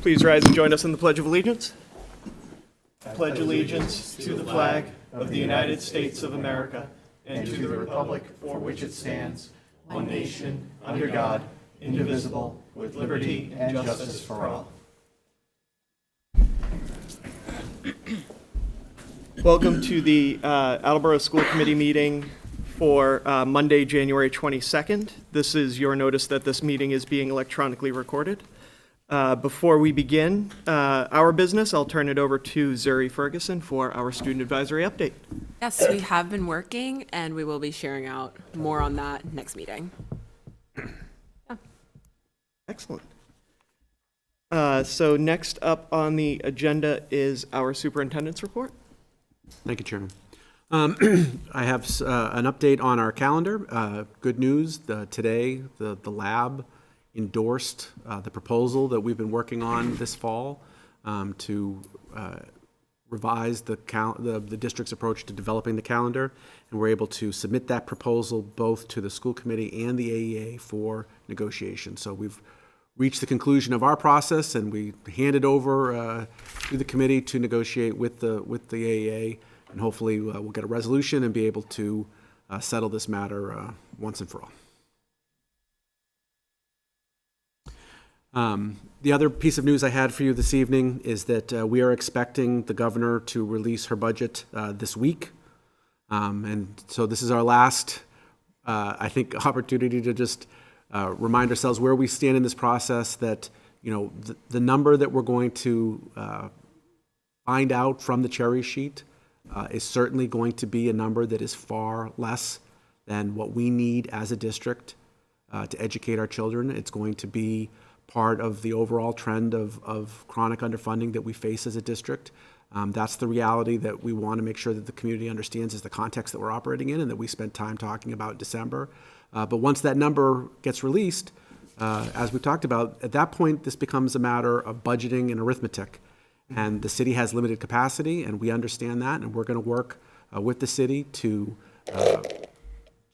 Please rise and join us in the Pledge of Allegiance. I pledge allegiance to the flag of the United States of America and to the republic for which it stands, one nation, under God, indivisible, with liberty and justice for all. Welcome to the Attleboro School Committee meeting for Monday, January 22nd. This is your notice that this meeting is being electronically recorded. Before we begin our business, I'll turn it over to Zuri Ferguson for our student advisory update. Yes, we have been working, and we will be sharing out more on that next meeting. Yeah. Excellent. So next up on the agenda is our superintendent's report. Thank you, Chairman. I have an update on our calendar. Good news, today the lab endorsed the proposal that we've been working on this fall to revise the district's approach to developing the calendar, and we're able to submit that proposal both to the school committee and the AEA for negotiation. So we've reached the conclusion of our process, and we hand it over to the committee to negotiate with the AEA, and hopefully we'll get a resolution and be able to settle this matter once and for all. The other piece of news I had for you this evening is that we are expecting the governor to release her budget this week. And so this is our last, I think, opportunity to just remind ourselves where we stand in this process, that, you know, the number that we're going to find out from the cherry sheet is certainly going to be a number that is far less than what we need as a district to educate our children. It's going to be part of the overall trend of chronic underfunding that we face as a district. That's the reality that we want to make sure that the community understands is the context that we're operating in and that we spent time talking about in December. But once that number gets released, as we talked about, at that point, this becomes a matter of budgeting and arithmetic. And the city has limited capacity, and we understand that, and we're going to work with the city to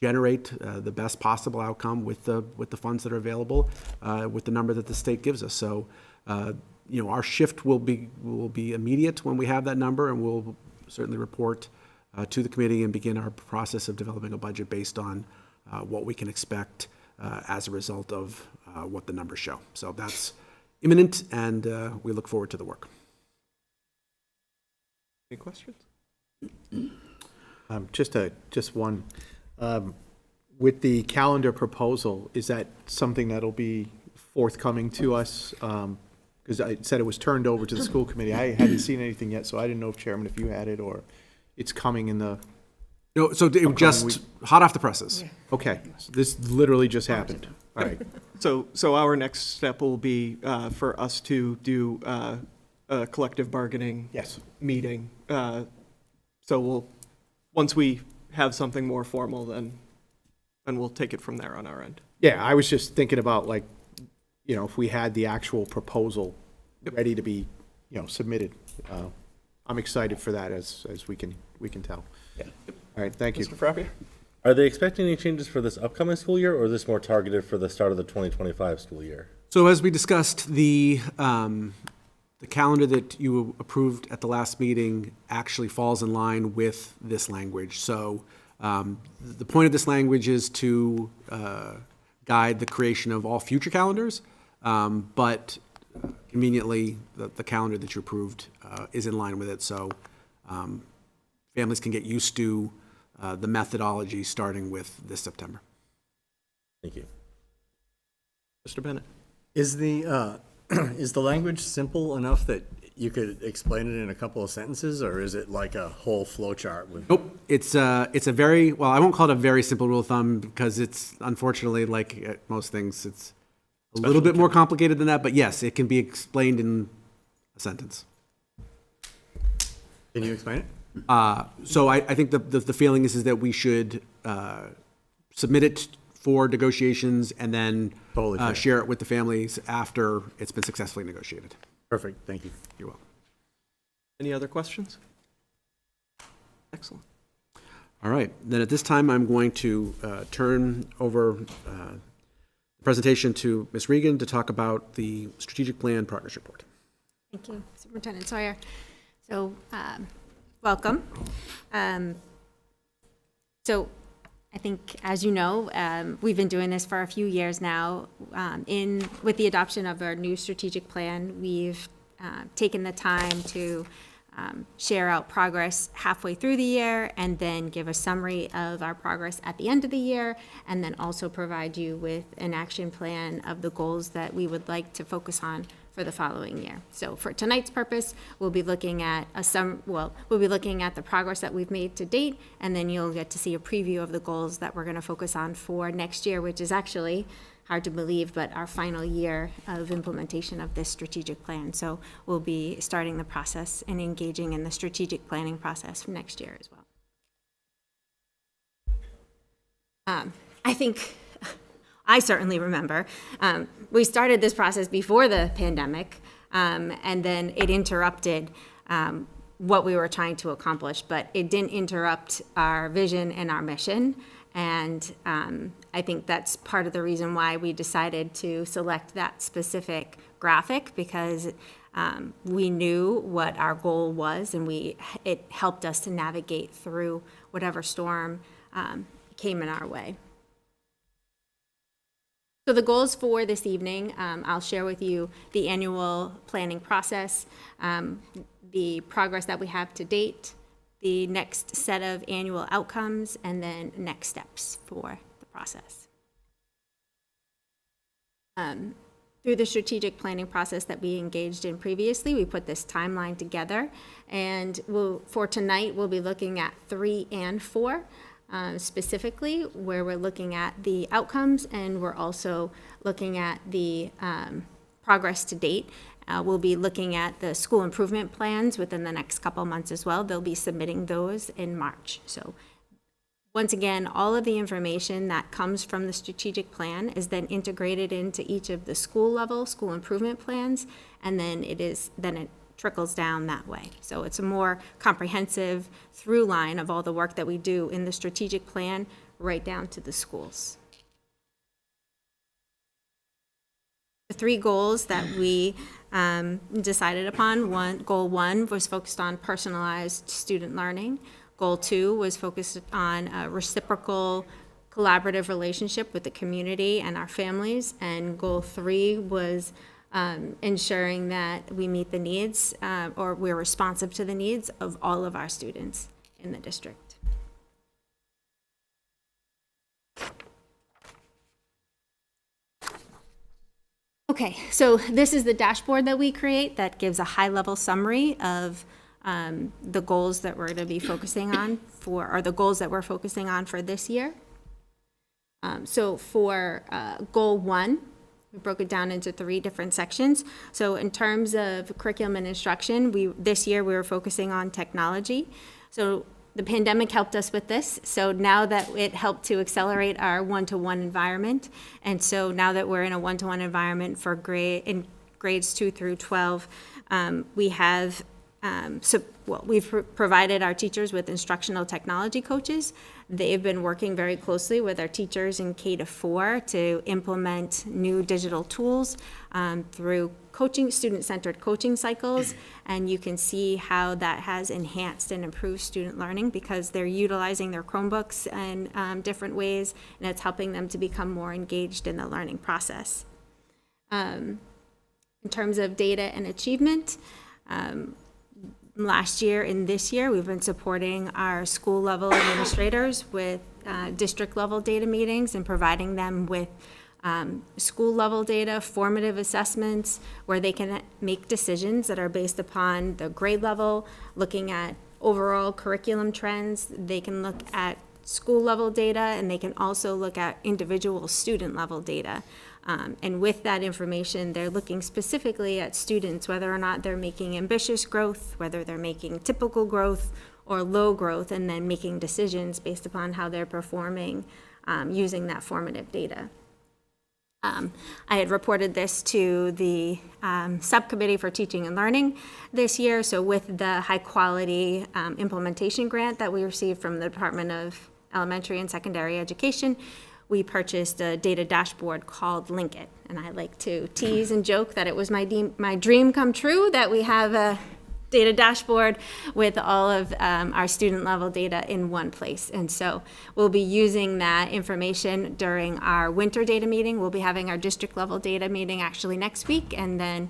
generate the best possible outcome with the funds that are available, with the number that the state gives us. So, you know, our shift will be immediate when we have that number, and we'll certainly report to the committee and begin our process of developing a budget based on what we can expect as a result of what the numbers show. So that's imminent, and we look forward to the work. Any questions? Just one. With the calendar proposal, is that something that'll be forthcoming to us? Because I said it was turned over to the school committee. I hadn't seen anything yet, so I didn't know, Chairman, if you had it or it's coming in the... No, so it just hot off the presses. Okay, so this literally just happened. All right. So our next step will be for us to do a collective bargaining meeting. So once we have something more formal, then we'll take it from there on our end. Yeah, I was just thinking about, like, you know, if we had the actual proposal ready to be, you know, submitted. I'm excited for that, as we can tell. Yeah. All right, thank you. Mr. Frappia? Are they expecting any changes for this upcoming school year, or is this more targeted for the start of the 2025 school year? So as we discussed, the calendar that you approved at the last meeting actually falls in line with this language. So the point of this language is to guide the creation of all future calendars, but conveniently, the calendar that you approved is in line with it. So families can get used to the methodology starting with this September. Thank you. Mr. Bennett? Is the language simple enough that you could explain it in a couple of sentences, or is it like a whole flow chart with? Nope. It's a very, well, I won't call it a very simple rule of thumb, because it's, unfortunately, like most things, it's a little bit more complicated than that. But yes, it can be explained in a sentence. Can you explain it? So I think the feeling is that we should submit it for negotiations and then Totally share it with the families after it's been successfully negotiated. Perfect, thank you. You're welcome. Any other questions? Excellent. All right, then at this time, I'm going to turn over the presentation to Ms. Regan to talk about the strategic plan partnership report. Thank you, Superintendent Sawyer. So, welcome. So, I think, as you know, we've been doing this for a few years now. With the adoption of our new strategic plan, we've taken the time to share out progress halfway through the year, and then give a summary of our progress at the end of the year, and then also provide you with an action plan of the goals that we would like to focus on for the following year. So for tonight's purpose, we'll be looking at we'll be looking at the progress that we've made to date, and then you'll get to see a preview of the goals that we're going to focus on for next year, which is actually hard to believe, but our final year of implementation of this strategic plan. So we'll be starting the process and engaging in the strategic planning process for next year as well. I think, I certainly remember, we started this process before the pandemic, and then it interrupted what we were trying to accomplish, but it didn't interrupt our vision and our mission. And I think that's part of the reason why we decided to select that specific graphic, because we knew what our goal was, and it helped us to navigate through whatever storm came in our way. So the goals for this evening, I'll share with you the annual planning process, the progress that we have to date, the next set of annual outcomes, and then next steps for the process. Through the strategic planning process that we engaged in previously, we put this timeline together, and for tonight, we'll be looking at 3 and 4. Specifically, where we're looking at the outcomes, and we're also looking at the progress to date. We'll be looking at the school improvement plans within the next couple months as well. They'll be submitting those in March. So once again, all of the information that comes from the strategic plan is then integrated into each of the school level school improvement plans, and then it trickles down that way. So it's a more comprehensive through line of all the work that we do in the strategic plan right down to the schools. The 3 goals that we decided upon, goal 1 was focused on personalized student learning. Goal 2 was focused on a reciprocal collaborative relationship with the community and our families. And goal 3 was ensuring that we meet the needs, or we're responsive to the needs of all of our students in the district. Okay, so this is the dashboard that we create that gives a high-level summary of the goals that we're going to be focusing on or the goals that we're focusing on for this year. So for goal 1, we broke it down into 3 different sections. So in terms of curriculum and instruction, this year we were focusing on technology. So the pandemic helped us with this. So now that it helped to accelerate our one-to-one environment. And so now that we're in a one-to-one environment for in grades 2 through 12, we've provided our teachers with instructional technology coaches. They've been working very closely with our teachers in K-4 to implement new digital tools through student-centered coaching cycles. And you can see how that has enhanced and improved student learning because they're utilizing their Chromebooks in different ways, and it's helping them to become more engaged in the learning process. In terms of data and achievement, last year and this year, we've been supporting our school level administrators with district level data meetings and providing them with school level data, formative assessments, where they can make decisions that are based upon the grade level, looking at overall curriculum trends. They can look at school level data, and they can also look at individual student level data. And with that information, they're looking specifically at students, whether or not they're making ambitious growth, whether they're making typical growth or low growth, and then making decisions based upon how they're performing using that formative data. I had reported this to the subcommittee for teaching and learning this year. So with the high quality implementation grant that we received from the Department of Elementary and Secondary Education, we purchased a data dashboard called Link It. And I like to tease and joke that it was my dream come true that we have a data dashboard with all of our student level data in one place. And so we'll be using that information during our winter data meeting. We'll be having our district level data meeting actually next week. And then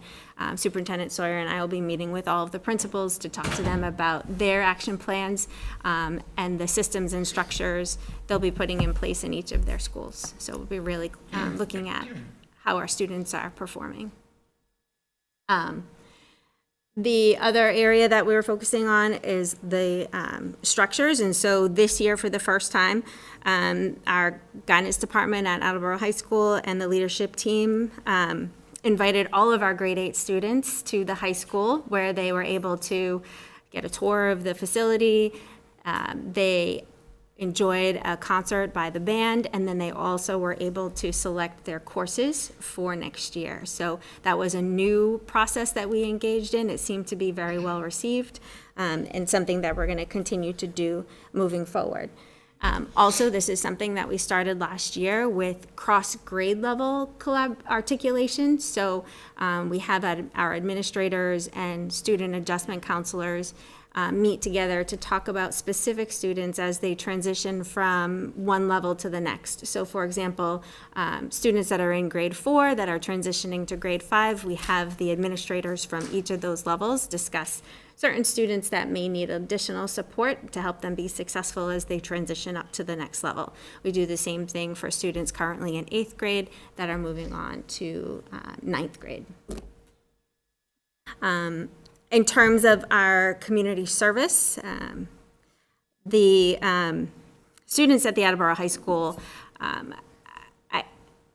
Superintendent Sawyer and I will be meeting with all of the principals to talk to them about their action plans and the systems and structures they'll be putting in place in each of their schools. So we'll be really looking at how our students are performing. The other area that we were focusing on is the structures. And so this year, for the first time, our guidance department at Attleboro High School and the leadership team invited all of our grade 8 students to the high school where they were able to get a tour of the facility. They enjoyed a concert by the band, and then they also were able to select their courses for next year. So that was a new process that we engaged in. It seemed to be very well received, and something that we're going to continue to do moving forward. Also, this is something that we started last year with cross-grade level articulation. So we have our administrators and student adjustment counselors meet together to talk about specific students as they transition from one level to the next. So for example, students that are in grade 4 that are transitioning to grade 5, we have the administrators from each of those levels discuss certain students that may need additional support to help them be successful as they transition up to the next level. We do the same thing for students currently in 8th grade that are moving on to 9th grade. In terms of our community service, the students at the Attleboro High School,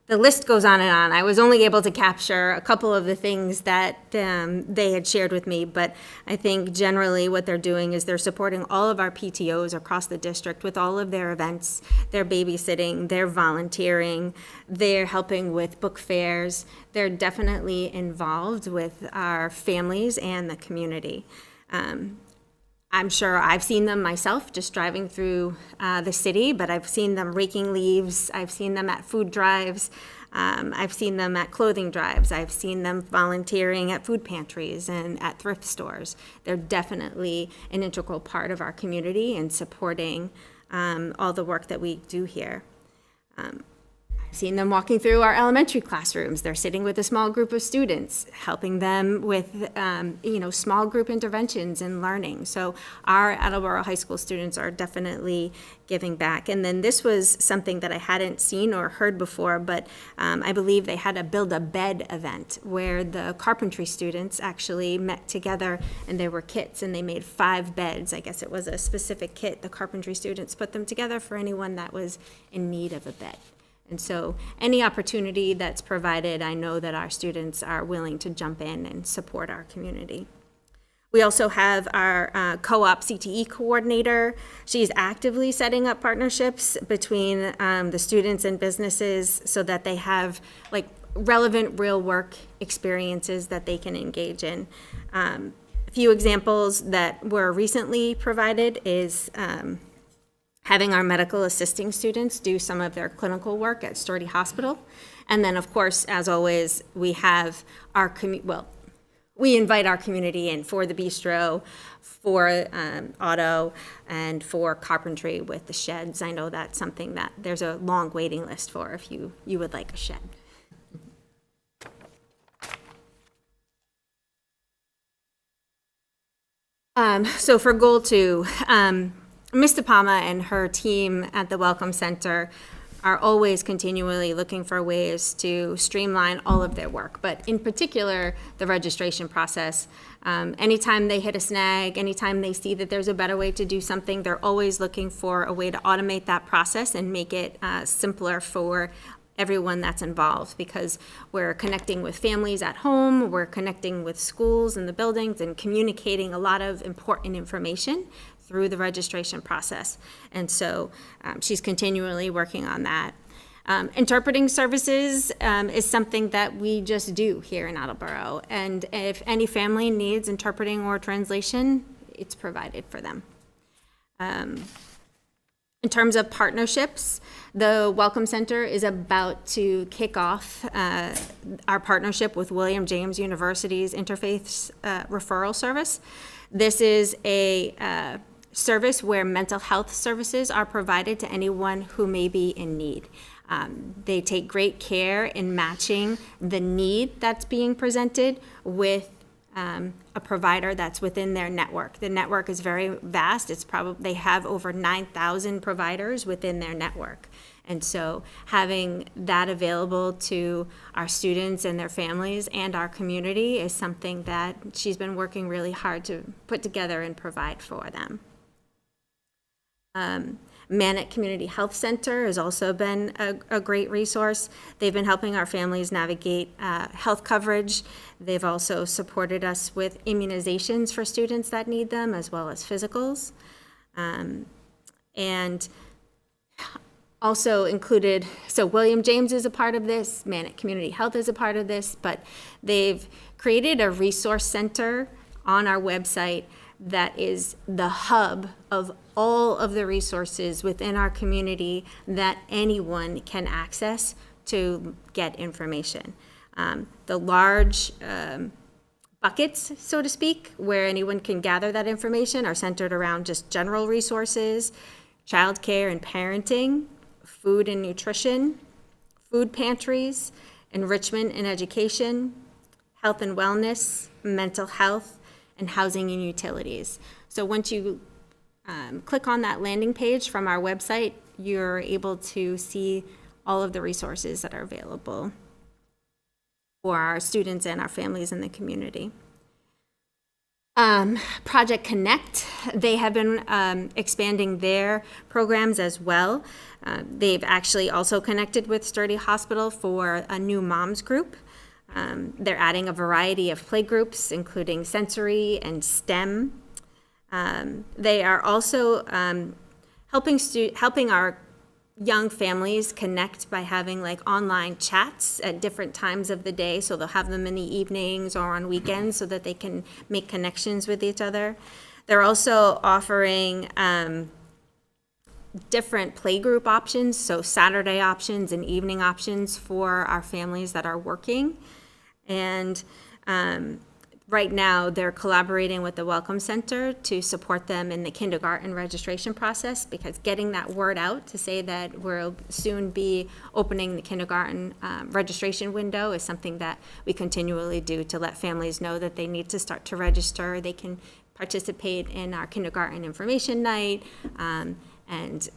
the list goes on and on. I was only able to capture a couple of the things that they had shared with me, but I think generally what they're doing is they're supporting all of our PTOs across the district with all of their events. They're babysitting, they're volunteering, they're helping with book fairs. They're definitely involved with our families and the community. I'm sure I've seen them myself just driving through the city, but I've seen them raking leaves. I've seen them at food drives. I've seen them at clothing drives. I've seen them volunteering at food pantries and at thrift stores. They're definitely an integral part of our community and supporting all the work that we do here. Seen them walking through our elementary classrooms. They're sitting with a small group of students, helping them with, small group interventions and learning. So our Attleboro High School students are definitely giving back. And then this was something that I hadn't seen or heard before, but I believe they had a Build a Bed event where the carpentry students actually met together, and there were kits, and they made 5 beds. I guess it was a specific kit. The carpentry students put them together for anyone that was in need of a bed. And so any opportunity that's provided, I know that our students are willing to jump in and support our community. We also have our co-op CTE coordinator. She's actively setting up partnerships between the students and businesses so that they have relevant real work experiences that they can engage in. A few examples that were recently provided is having our medical assisting students do some of their clinical work at Sturdy Hospital. And then, of course, as always, we have our we invite our community in for the bistro, for auto, and for carpentry with the sheds. I know that's something that there's a long waiting list for if you would like a shed. So for goal 2, Ms. DePalma and her team at the Welcome Center are always continually looking for ways to streamline all of their work, but in particular, the registration process. Anytime they hit a snag, anytime they see that there's a better way to do something, they're always looking for a way to automate that process and make it simpler for everyone that's involved, because we're connecting with families at home, we're connecting with schools and the buildings and communicating a lot of important information through the registration process. And so she's continually working on that. Interpreting services is something that we just do here in Attleboro. And if any family needs interpreting or translation, it's provided for them. In terms of partnerships, the Welcome Center is about to kick off our partnership with William James University's Interfaith Referral Service. This is a service where mental health services are provided to anyone who may be in need. They take great care in matching the need that's being presented with a provider that's within their network. The network is very vast. They have over 9,000 providers within their network. And so having that available to our students and their families and our community is something that she's been working really hard to put together and provide for them. Manic Community Health Center has also been a great resource. They've been helping our families navigate health coverage. They've also supported us with immunizations for students that need them, as well as physicals. And also included, so William James is a part of this, Manic Community Health is a part of this, but they've created a resource center on our website that is the hub of all of the resources within our community that anyone can access to get information. The large buckets, so to speak, where anyone can gather that information are centered around just general resources, childcare and parenting, food and nutrition, food pantries, enrichment and education, health and wellness, mental health, and housing and utilities. So once you click on that landing page from our website, you're able to see all of the resources that are available for our students and our families in the community. Project Connect, they have been expanding their programs as well. They've actually also connected with Sturdy Hospital for a new moms group. They're adding a variety of play groups, including sensory and STEM. They are also helping our young families connect by having like online chats at different times of the day. So they'll have them in the evenings or on weekends so that they can make connections with each other. They're also offering different playgroup options, so Saturday options and evening options for our families that are working. And right now, they're collaborating with the Welcome Center to support them in the kindergarten registration process, because getting that word out to say that we'll soon be opening the kindergarten registration window is something that we continually do to let families know that they need to start to register. They can participate in our kindergarten information night and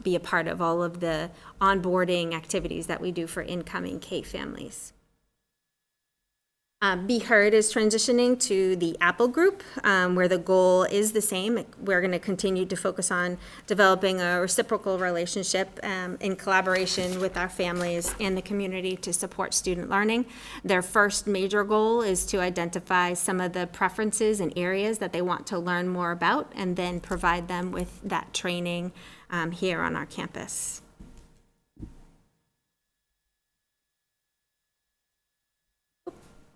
be a part of all of the onboarding activities that we do for incoming K families. Be Heard is transitioning to the Apple Group, where the goal is the same. We're going to continue to focus on developing a reciprocal relationship in collaboration with our families and the community to support student learning. Their first major goal is to identify some of the preferences and areas that they want to learn more about, and then provide them with that training here on our campus.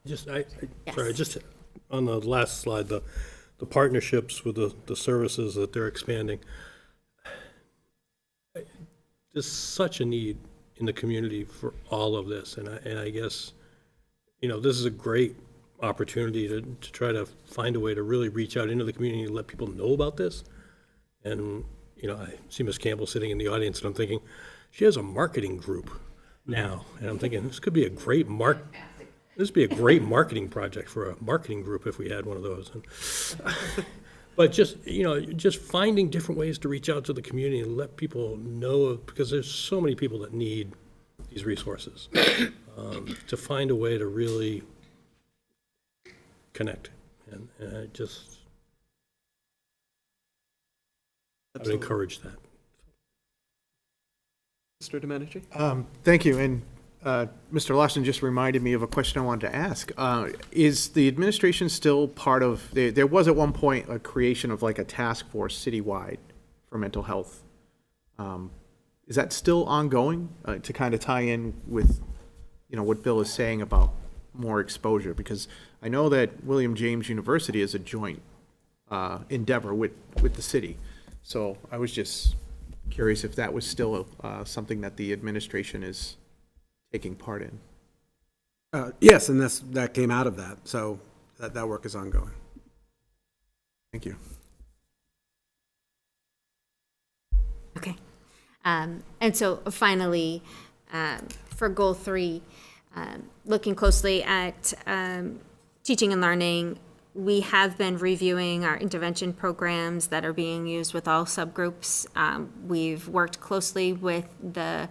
Sorry, just on the last slide, the partnerships with the services that they're expanding. There's such a need in the community for all of this, and I guess, this is a great opportunity to try to find a way to really reach out into the community and let people know about this. And, I see Ms. Campbell sitting in the audience, and I'm thinking, she has a marketing group now, and I'm thinking, this could be a great This would be a great marketing project for a marketing group if we had one of those. But just finding different ways to reach out to the community and let people know, because there's so many people that need these resources, to find a way to really connect. And I would encourage that. Mr. Domenici? Thank you, and Mr. Larson just reminded me of a question I wanted to ask. Is the administration still part of, there was at one point a creation of like a task force citywide for mental health. Is that still ongoing to kind of tie in with, what Bill is saying about more exposure? Because I know that William James University is a joint endeavor with the city. So I was just curious if that was still something that the administration is taking part in. Yes, and that came out of that, so that work is ongoing. Thank you. Okay. And so finally, for goal 3, looking closely at teaching and learning, we have been reviewing our intervention programs that are being used with all subgroups. We've worked closely with the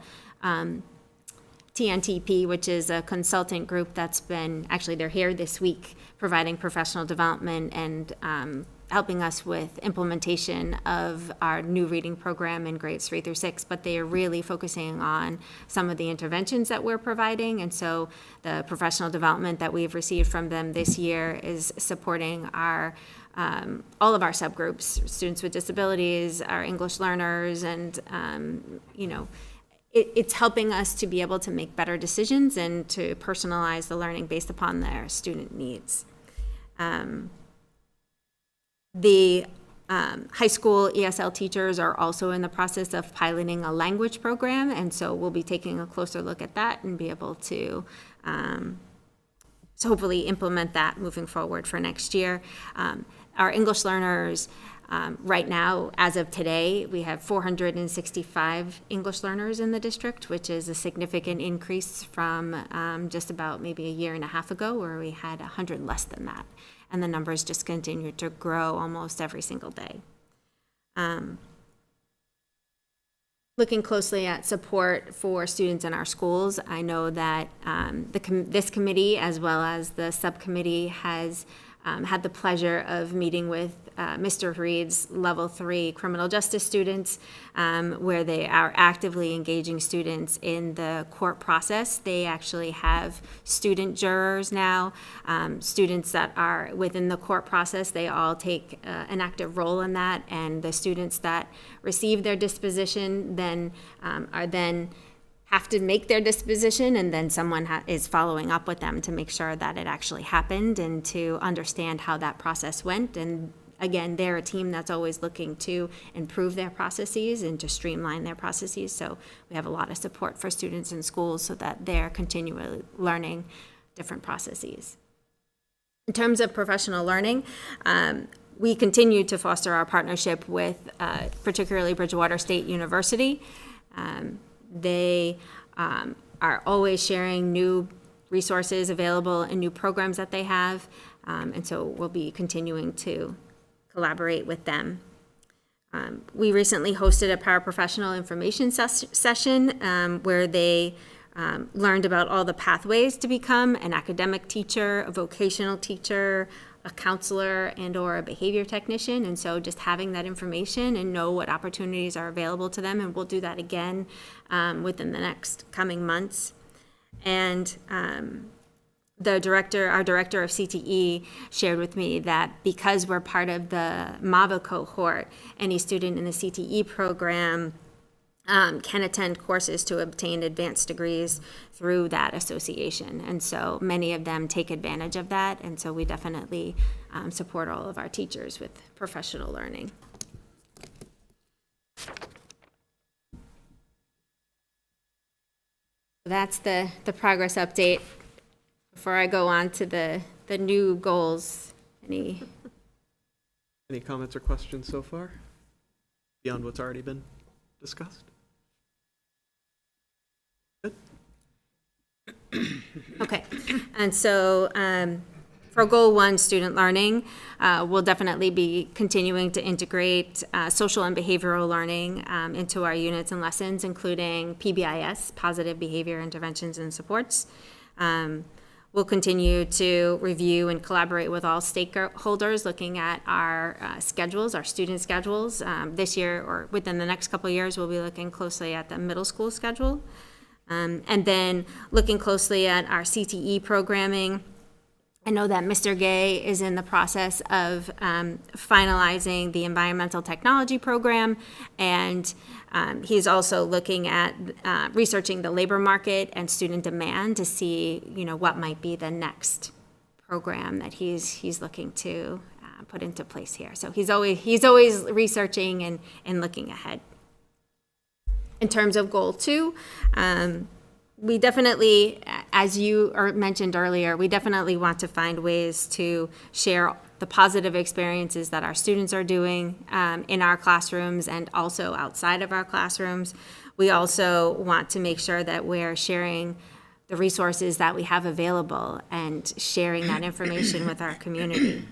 TNTP, which is a consultant group that's been, actually they're here this week, providing professional development and helping us with implementation of our new reading program in grades 3 through 6, but they are really focusing on some of the interventions that we're providing. And so the professional development that we've received from them this year is supporting our all of our subgroups, students with disabilities, our English learners, and it's helping us to be able to make better decisions and to personalize the learning based upon their student needs. The high school ESL teachers are also in the process of piloting a language program, and so we'll be taking a closer look at that and be able to hopefully implement that moving forward for next year. Our English learners, right now, as of today, we have 465 English learners in the district, which is a significant increase from just about maybe a year and a half ago, where we had 100 less than that. And the numbers just continue to grow almost every single day. Looking closely at support for students in our schools, I know that this committee, as well as the subcommittee, has had the pleasure of meeting with Mr. Reed's Level 3 criminal justice students, where they are actively engaging students in the court process. They actually have student jurors now, students that are within the court process. They all take an active role in that, and the students that receive their disposition then have to make their disposition, and then someone is following up with them to make sure that it actually happened and to understand how that process went. And again, they're a team that's always looking to improve their processes and to streamline their processes. So we have a lot of support for students in schools so that they're continually learning different processes. In terms of professional learning, we continue to foster our partnership with particularly Bridgewater State University. They are always sharing new resources available and new programs that they have, and so we'll be continuing to collaborate with them. We recently hosted a paraprofessional information session where they learned about all the pathways to become an academic teacher, a vocational teacher, a counselor, and or a behavior technician. And so just having that information and know what opportunities are available to them, and we'll do that again within the next coming months. And our director of CTE shared with me that because we're part of the MAVA cohort, any student in the CTE program can attend courses to obtain advanced degrees through that association. And so many of them take advantage of that. And so we definitely support all of our teachers with professional learning. That's the progress update. Before I go on to the new goals, any comments or questions so far beyond what's already been discussed? Good. Okay, and so for goal 1, student learning, we'll definitely be continuing to integrate social and behavioral learning into our units and lessons, including PBIS, positive behavior interventions and supports. We'll continue to review and collaborate with all stakeholders, looking at our schedules, our student schedules. This year, or within the next couple of years, we'll be looking closely at the middle school schedule. And then looking closely at our CTE programming. I know that Mr. Gay is in the process of finalizing the environmental technology program, and he's also looking at researching the labor market and student demand to see, what might be the next program that he's looking to put into place here. So he's always researching and looking ahead. In terms of goal 2, we definitely, as you mentioned earlier, we definitely want to find ways to share the positive experiences that our students are doing in our classrooms and also outside of our classrooms. We also want to make sure that we're sharing the resources that we have available and sharing that information with our community.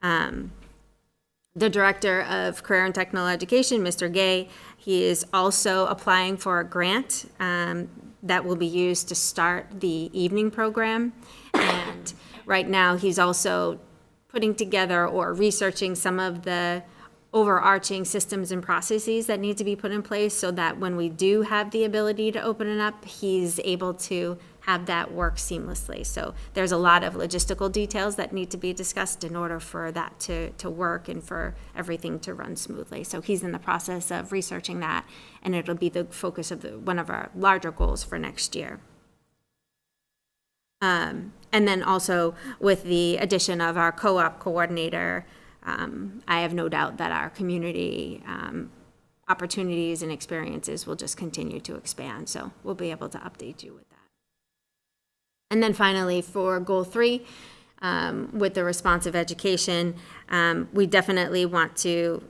The Director of Career and Technical Education, Mr. Gay, he is also applying for a grant that will be used to start the evening program. And right now, he's also putting together or researching some of the overarching systems and processes that need to be put in place so that when we do have the ability to open it up, he's able to have that work seamlessly. So there's a lot of logistical details that need to be discussed in order for that to work and for everything to run smoothly. So he's in the process of researching that, and it'll be the focus of one of our larger goals for next year. And then also with the addition of our co-op coordinator, I have no doubt that our community opportunities and experiences will just continue to expand. So we'll be able to update you with that. And then finally, for goal 3, with the responsive education, we definitely want to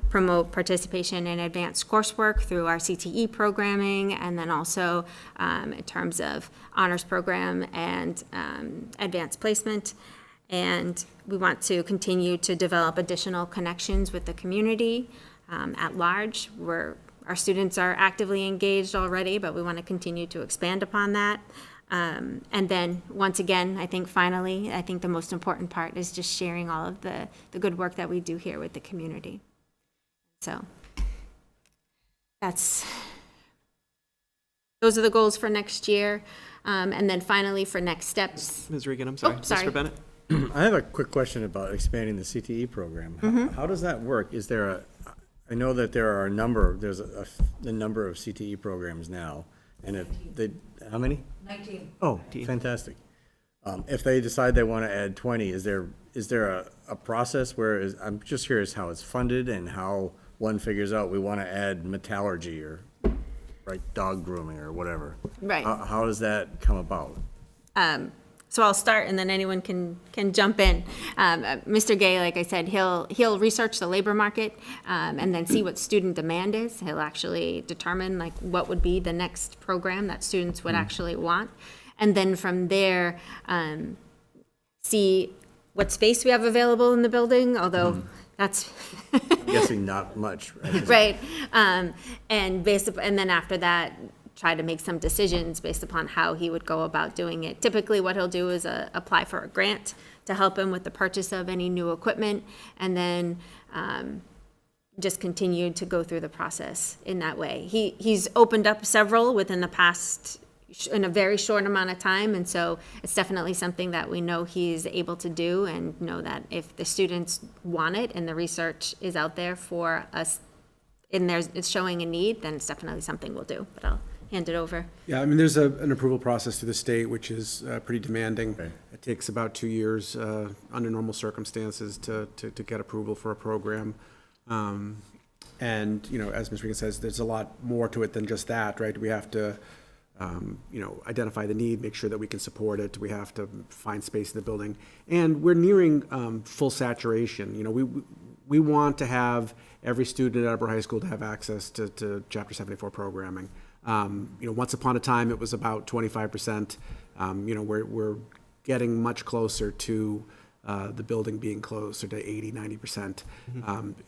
promote participation in advanced coursework through our CTE programming, and then also in terms of honors program and advanced placement. And we want to continue to develop additional connections with the community at large. Our students are actively engaged already, but we want to continue to expand upon that. And then, once again, I think finally, I think the most important part is just sharing all of the good work that we do here with the community. So those are the goals for next year. And then finally, for next steps. Ms. Regan, I'm sorry. sorry. Mr. Bennett? I have a quick question about expanding the CTE program. How does that work? Is there I know that there are there's a number of CTE programs now, and how many? 19. Oh, fantastic. If they decide they want to add 20, is there a process where I'm just curious how it's funded and how one figures out we want to add metallurgy or dog grooming or whatever? Right. How does that come about? So I'll start, and then anyone can jump in. Mr. Gay, like I said, he'll research the labor market and then see what student demand is. He'll actually determine what would be the next program that students would actually want, and then from there see what space we have available in the building. Although that's I'm guessing not much, right? right, and then after that, try to make some decisions based upon how he would go about doing it. Typically, what he'll do is apply for a grant to help him with the purchase of any new equipment, and then just continue to go through the process in that way. He's opened up several within the past, in a very short amount of time, and so it's definitely something that we know he's able to do, and know that if the students want it and the research is out there for us, and it's showing a need, then it's definitely something we'll do. But I'll hand it over. Yeah, I mean, there's an approval process through the state, which is pretty demanding. Okay. It takes about 2 years under normal circumstances to get approval for a program. And, as Ms. Regan says, there's a lot more to it than just that, right? We have to, identify the need, make sure that we can support it. We have to find space in the building. And we're nearing full saturation. We want to have every student at Attleboro High School to have access to Chapter 74 programming. Once upon a time, it was about 25%. We're getting much closer to the building being closer to 80, 90%.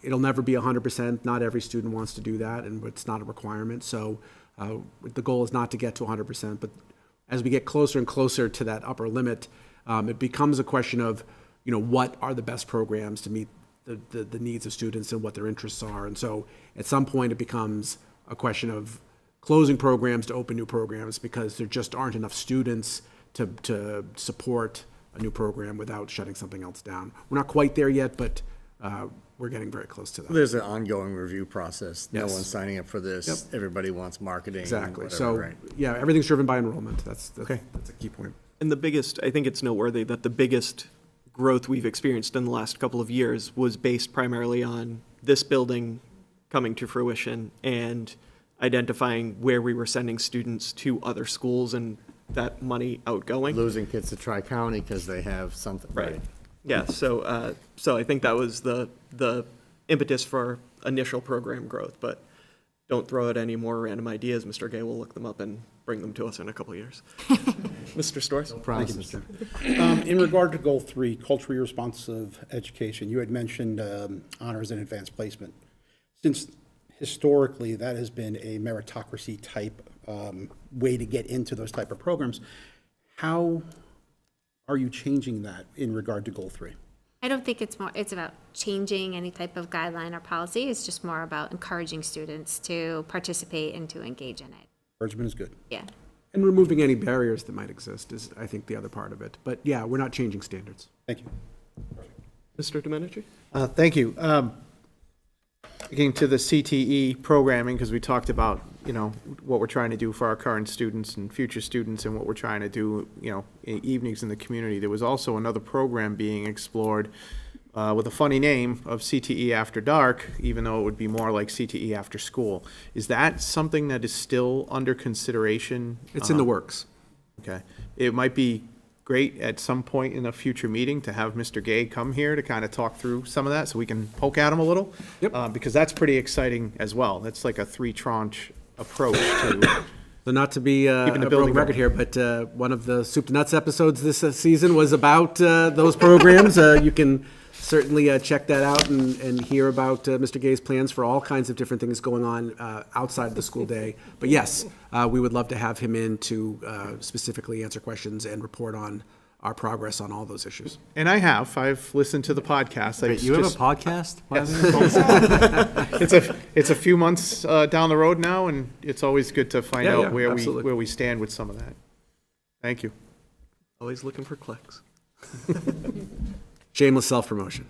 It'll never be 100%. Not every student wants to do that, and it's not a requirement. So the goal is not to get to 100%, but as we get closer and closer to that upper limit, it becomes a question of, what are the best programs to meet the needs of students and what their interests are. And so at some point, it becomes a question of closing programs to open new programs, because there just aren't enough students to support a new program without shutting something else down. We're not quite there yet, but we're getting very close to that. There's an ongoing review process. No Yes. one's signing up for this. Yep. Everybody wants marketing. Exactly. Whatever, So, right? yeah, everything's driven by enrollment. That's a key point. And I think it's noteworthy that the biggest growth we've experienced in the last couple of years was based primarily on this building coming to fruition and identifying where we were sending students to other schools and that money outgoing. Losing kids to Tri-County because they have something, right? Yeah, so I think that was the impetus for initial program growth, but don't throw out any more random ideas. Mr. Gay will look them up and bring them to us in a couple of years. Mr. Storrs? Promises. In regard to Goal 3, culturally responsive education, you had mentioned honors and advanced placement. Since historically that has been a meritocracy type way to get into those type of programs, how are you changing that in regard to Goal 3? I don't think it's about changing any type of guideline or policy. It's just more about encouraging students to participate and to engage in it. Encouragement is good. Yeah. And removing any barriers that might exist is, I think, the other part of it. But yeah, we're not changing standards. Thank you. Mr. Domenici? Thank you. Getting to the CTE programming, because we talked about, what we're trying to do for our current students and future students and what we're trying to do, in evenings in the community. There was also another program being explored with a funny name of CTE After Dark, even though it would be more like CTE After School. Is that something that is still under consideration? It's in the works. Okay. It might be great at some point in a future meeting to have Mr. Gay come here to kind of talk through some of that so we can poke at him a little. Yep. Because that's pretty exciting as well. That's like a 3-tranche approach to, So not to be a Keeping the broken building record here, but one of the Soup to Nuts episodes this season was about those programs. You can certainly check that out and hear about Mr. Gay's plans for all kinds of different things going on outside the school day. But yes, we would love to have him in to specifically answer questions and report on our progress on all those issues. and I've listened to the podcast. You have a podcast? It's a few months down the road now, and it's always good to find Yeah, out yeah, absolutely. where we stand with some of that. Thank you. Always looking for clicks. Shameless self-promotion.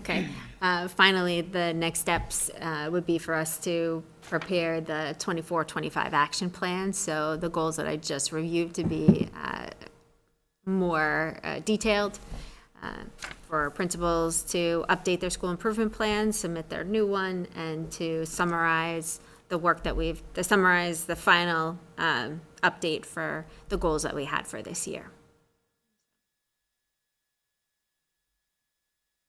Okay. Finally, the next steps would be for us to prepare the 24-25 action plan. So the goals that I just reviewed to be more detailed for principals to update their school improvement plans, submit their new one, and to summarize the work that summarize the final update for the goals that we had for this year.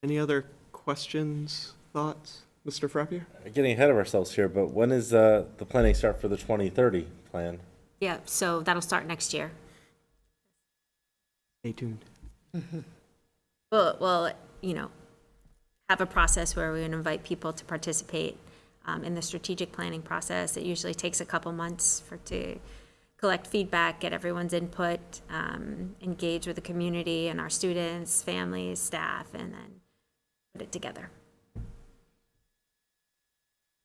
Any other questions, thoughts? Mr. Frappier? Getting ahead of ourselves here, but when is the planning start for the 2030 plan? Yeah, so that'll start next year. Stay tuned. We'll, have a process where we invite people to participate in the strategic planning process. It usually takes a couple months to collect feedback, get everyone's input, engage with the community and our students, families, staff, and then put it together.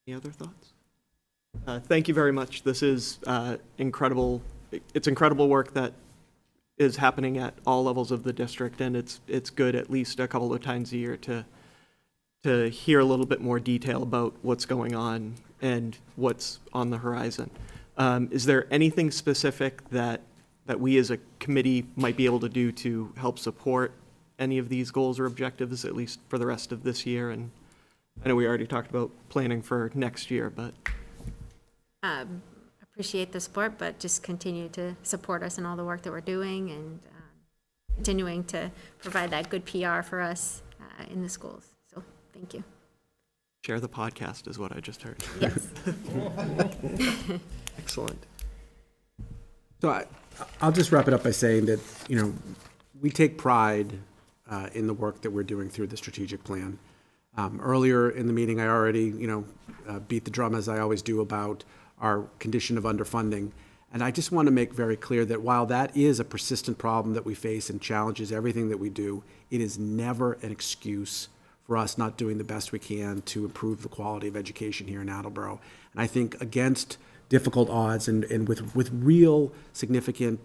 Any other thoughts? Thank you very much. This is incredible. It's incredible work that is happening at all levels of the district, and it's good at least a couple of times a year to hear a little bit more detail about what's going on and what's on the horizon. Is there anything specific that we as a committee might be able to do to help support any of these goals or objectives, at least for the rest of this year? And I know we already talked about planning for next year, but Appreciate the support, but just continue to support us in all the work that we're doing and continuing to provide that good PR for us in the schools. So thank you. share the podcast is what I just heard. Yes. Excellent. So I'll just wrap it up by saying that, we take pride in the work that we're doing through the strategic plan. Earlier in the meeting, I already, beat the drum, as I always do, about our condition of underfunding. And I just want to make very clear that while that is a persistent problem that we face and challenges everything that we do, it is never an excuse for us not doing the best we can to improve the quality of education here in Attleboro. And I think against difficult odds and with real significant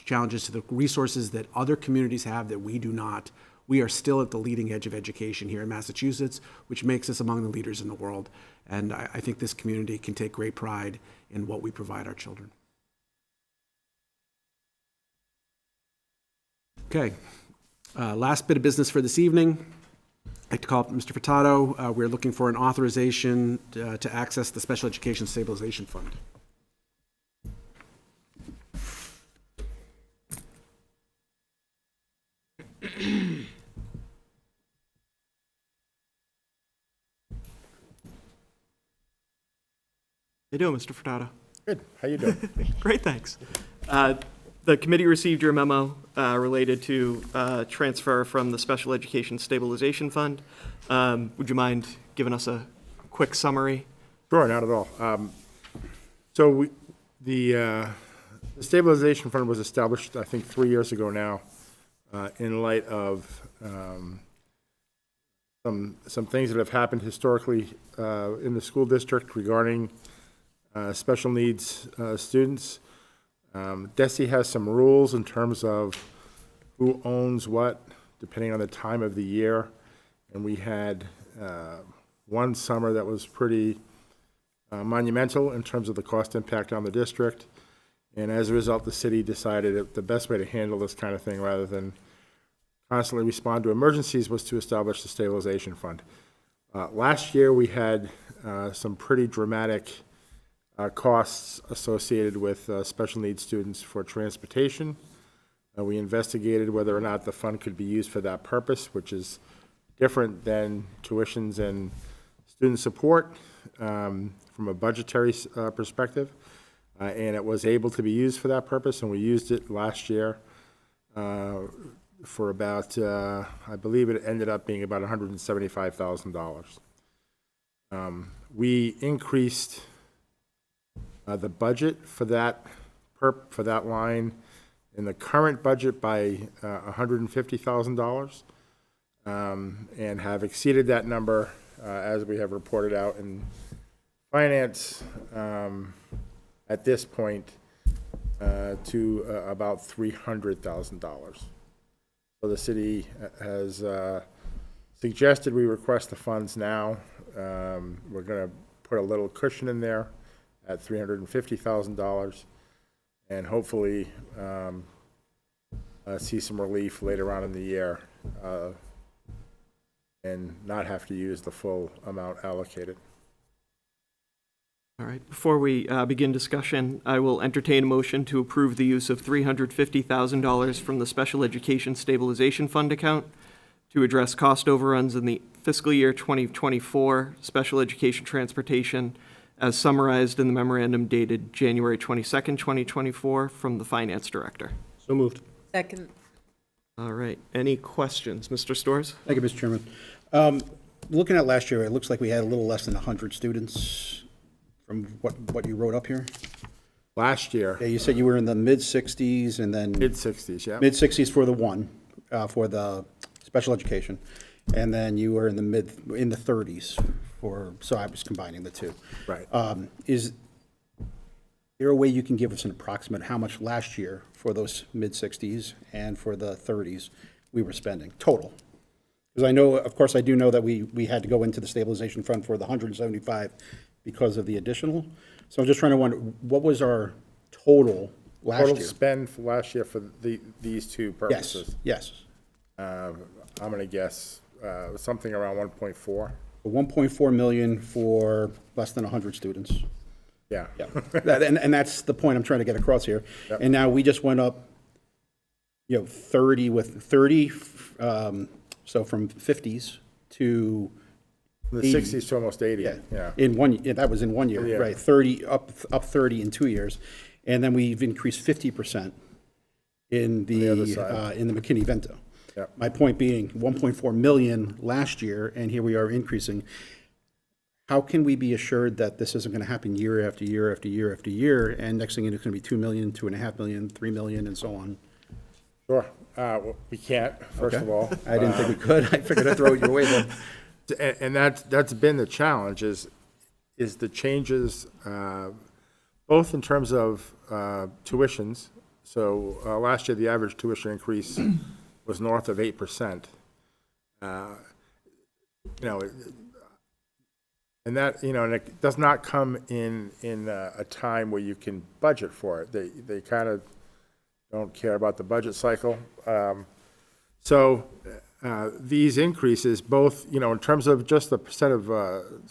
challenges to the resources that other communities have that we do not, we are still at the leading edge of education here in Massachusetts, which makes us among the leaders in the world. And I think this community can take great pride in what we provide our children. Okay, last bit of business for this evening. I'd like to call up Mr. Furtado. We're looking for an authorization to access the Special Education Stabilization Fund. How you doing, Mr. Furtado? Good, how you doing? Great, thanks. The committee received your memo related to transfer from the Special Education Stabilization Fund. Would you mind giving us a quick summary? Sure, not at all. The stabilization fund was established, I think, 3 years ago now, in light of some things that have happened historically in the school district regarding special needs students. DESE has some rules in terms of who owns what, depending on the time of the year. And we had one summer that was pretty monumental in terms of the cost impact on the district. And as a result, the city decided that the best way to handle this kind of thing, rather than constantly respond to emergencies, was to establish the stabilization fund. Last year, we had some pretty dramatic costs associated with special needs students for transportation. We investigated whether or not the fund could be used for that purpose, which is different than tuitions and student support from a budgetary perspective. And it was able to be used for that purpose, and we used it last year for about, I believe it ended up being about $175,000. We increased the budget for that line in the current budget by $150,000, and have exceeded that number as we have reported out in finance at this point to about $300,000. So the city has suggested we request the funds now. We're going to put a little cushion in there at $350,000, and hopefully see some relief later on in the year and not have to use the full amount allocated. All right, before we begin discussion, I will entertain a motion to approve the use of $350,000 from the Special Education Stabilization Fund account to address cost overruns in the fiscal year 2024 special education transportation, as summarized in the memorandum dated January 22nd, 2024, from the Finance Director. So moved. Second. All right, any questions? Mr. Storrs? Thank you, Mr. Chairman. Looking at last year, it looks like we had a little less than 100 students from what you wrote up here. Last year, Yeah, you said you were in the mid-60s and then... mid-60s, yeah. Mid-60s for the one, for the special education. And then you were in the 30s for, so I was combining the two. Right. Is there a way you can give us an approximate how much last year for those mid-60s and for the 30s we were spending, total? Because I know, of course, I do know that we had to go into the stabilization fund for the 175 because of the additional. So I'm just trying to wonder, what was our total last Total year? spend for last year for these two purposes? Yes. I'm going to guess something around 1.4. 1.4 million for less than 100 students. Yeah. Yeah, and that's the point I'm trying to get across here. Yep. And now we just went up, 30 with 30, so from 50s to From 80. the 60s to almost 80, yeah. that was in 1 year, Yeah. right? 30 up 30 in 2 years, and then we've increased 50% in the other the side. in the McKinney-Vento. Yep. My point being 1.4 million last year, and here we are increasing. How can we be assured that this isn't going to happen year after year after year after year, and next thing it's going to be 2 million, 2.5 million, 3 million, and so on? Sure. Well, we can't, first of all. I didn't think we could. I figured I'd throw it your way then. And that's been the challenge, is the changes, both in terms of tuitions. So last year, the average tuition increase was north of 8%. And that, and it does not come in a time where you can budget for it. They kind of don't care about the budget cycle. So these increases, both, in terms of just the percent of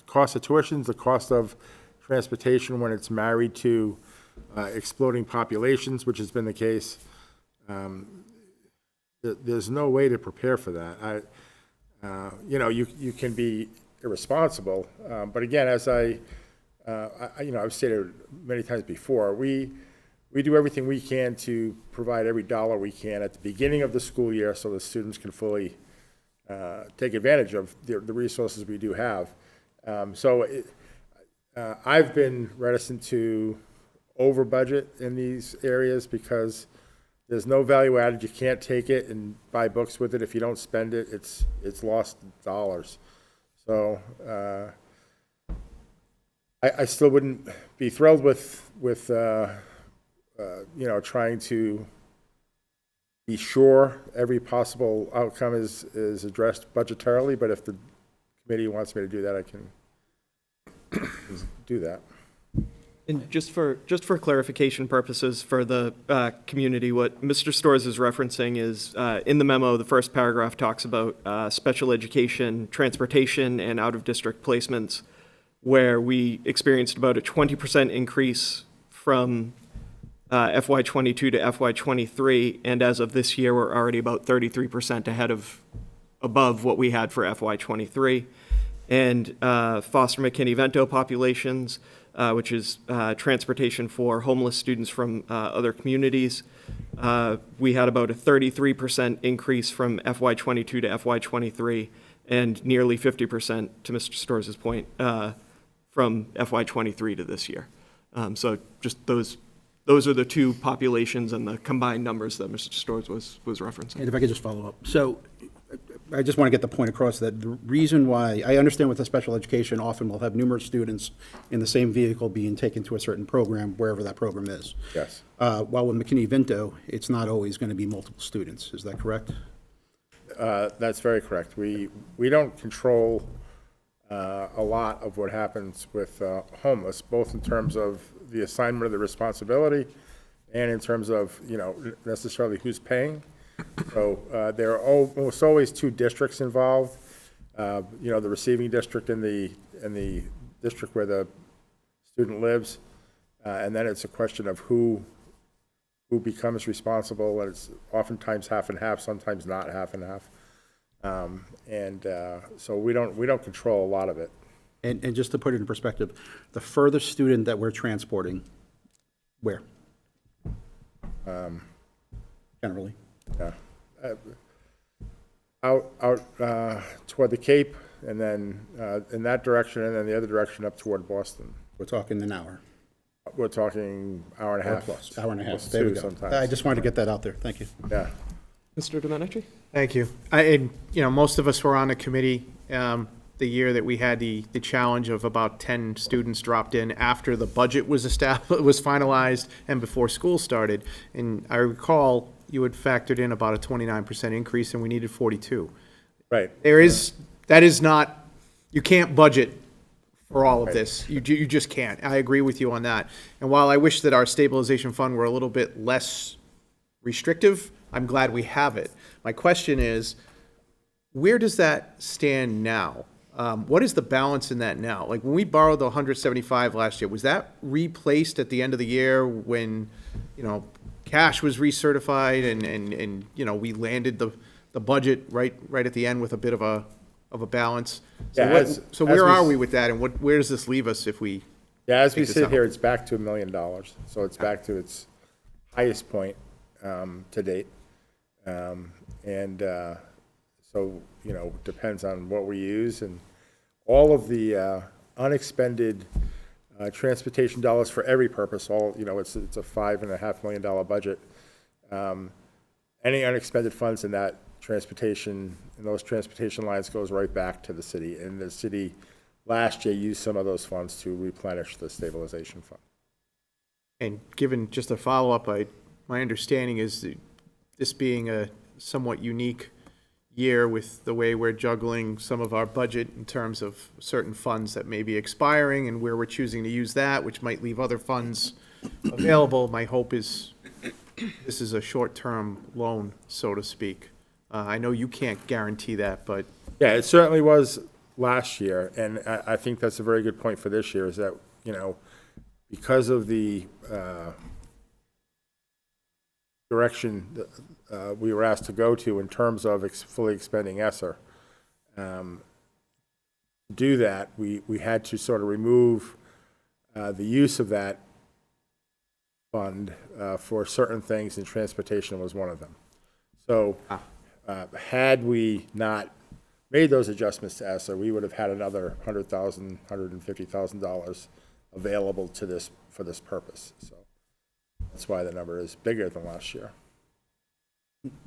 cost of tuitions, the cost of transportation when it's married to exploding populations, which has been the case, there's no way to prepare for that. You can be irresponsible, but again, as I've stated many times before, we do everything we can to provide every dollar we can at the beginning of the school year so the students can fully take advantage of the resources we do have. I've been reticent to over budget in these areas because there's no value added. You can't take it and buy books with it. If you don't spend it, it's lost dollars. So I still wouldn't be thrilled with trying to be sure every possible outcome is addressed budgetarily, but if the committee wants me to do that, I can do that. And just for clarification purposes for the community, what Mr. Storrs is referencing is, in the memo, the first paragraph talks about special education, transportation, and out-of-district placements, where we experienced about a 20% increase from FY22 to FY23, and as of this year, we're already about 33% above what we had for FY23. And Foster McKinney-Vento populations, which is transportation for homeless students from other communities. We had about a 33% increase from FY22 to FY23, and nearly 50%, to Mr. Storrs' point, from FY23 to this year. So just those are the two populations and the combined numbers that Mr. Storrs was referencing. And if I could just follow up. So I just want to get the point across that the reason why, I understand with the special education, often we'll have numerous students in the same vehicle being taken to a certain program, wherever that program is. Yes. While with McKinney-Vento, it's not always going to be multiple students. Is that correct? That's very correct. We don't control a lot of what happens with homeless, both in terms of the assignment of the responsibility and in terms of, necessarily who's paying. So there are almost always two districts involved, the receiving district and the district where the student lives. And then it's a question of who becomes responsible, and it's oftentimes half and half, sometimes not half and half. So we don't control a lot of it. And just to put it in perspective, the furthest student that we're transporting, where? Generally? Yeah. Out toward the Cape, and then in that direction, and then the other direction up toward Boston. We're talking an hour. We're talking hour and a half. Plus, hour and a half. Plus There we two go. sometimes. I just wanted to get that out there. Thank you. Yeah. Mr. Domenici? Thank you. Most of us were on the committee the year that we had the challenge of about 10 students dropped in after the budget was finalized and before school started. And I recall you had factored in about a 29% increase, and we needed 42. Right. That is not, you can't budget for all of Right. this. You just can't. I agree with you on that. And while I wish that our stabilization fund were a little bit less restrictive, I'm glad we have it. My question is, where does that stand now? What is the balance in that now? Like, when we borrowed the 175 last year, was that replaced at the end of the year when, cash was recertified and we landed the budget right at the end with a bit of a balance? So, Yeah, so where are we with that, and where does this leave us if we? Yeah, as we Take this sit out. here, it's back to $1 million. So it's back to its highest point to date. So, depends on what we use, and all of the unexpended transportation dollars for every purpose, it's a $5.5 million budget. Any unexpended funds in that transportation, in those transportation lines goes right back to the city. And the city last year used some of those funds to replenish the stabilization fund. And given, just a follow-up, my understanding is that this being a somewhat unique year with the way we're juggling some of our budget in terms of certain funds that may be expiring and where we're choosing to use that, which might leave other funds available. My hope is this is a short-term loan, so to speak. I know you can't guarantee that, but Yeah, it certainly was last year, and I think that's a very good point for this year, is that, because of the direction that we were asked to go to in terms of fully expending ESSER, do that, we had to sort of remove the use of that fund for certain things, and transportation was one of them. So had we not made those adjustments to ESSER, we would have had another $100,000, $150,000 available to this, for this purpose. So that's why the number is bigger than last year.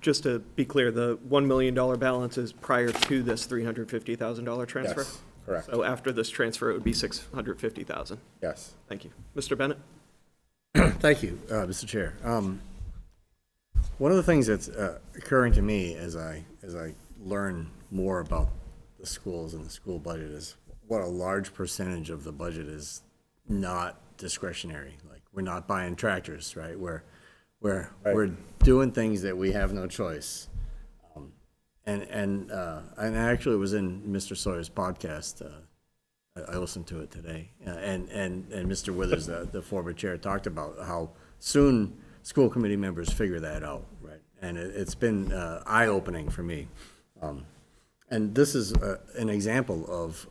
Just to be clear, the $1 million balance is prior to this $350,000 transfer? Yes, correct. So after this transfer, it would be $650,000. Yes. Thank you. Mr. Bennett? Thank you, Mr. Chair. One of the things that's occurring to me as I learn more about the schools and the school budget is what a large percentage of the budget is not discretionary. Like, we're not buying tractors, right? We're doing things that we have no choice. And I actually was in Mr. Sawyer's podcast. I listened to it today, and Mr. Withers, the former chair, talked about how soon school committee members figure that out, right? And it's been eye-opening for me. And this is an example of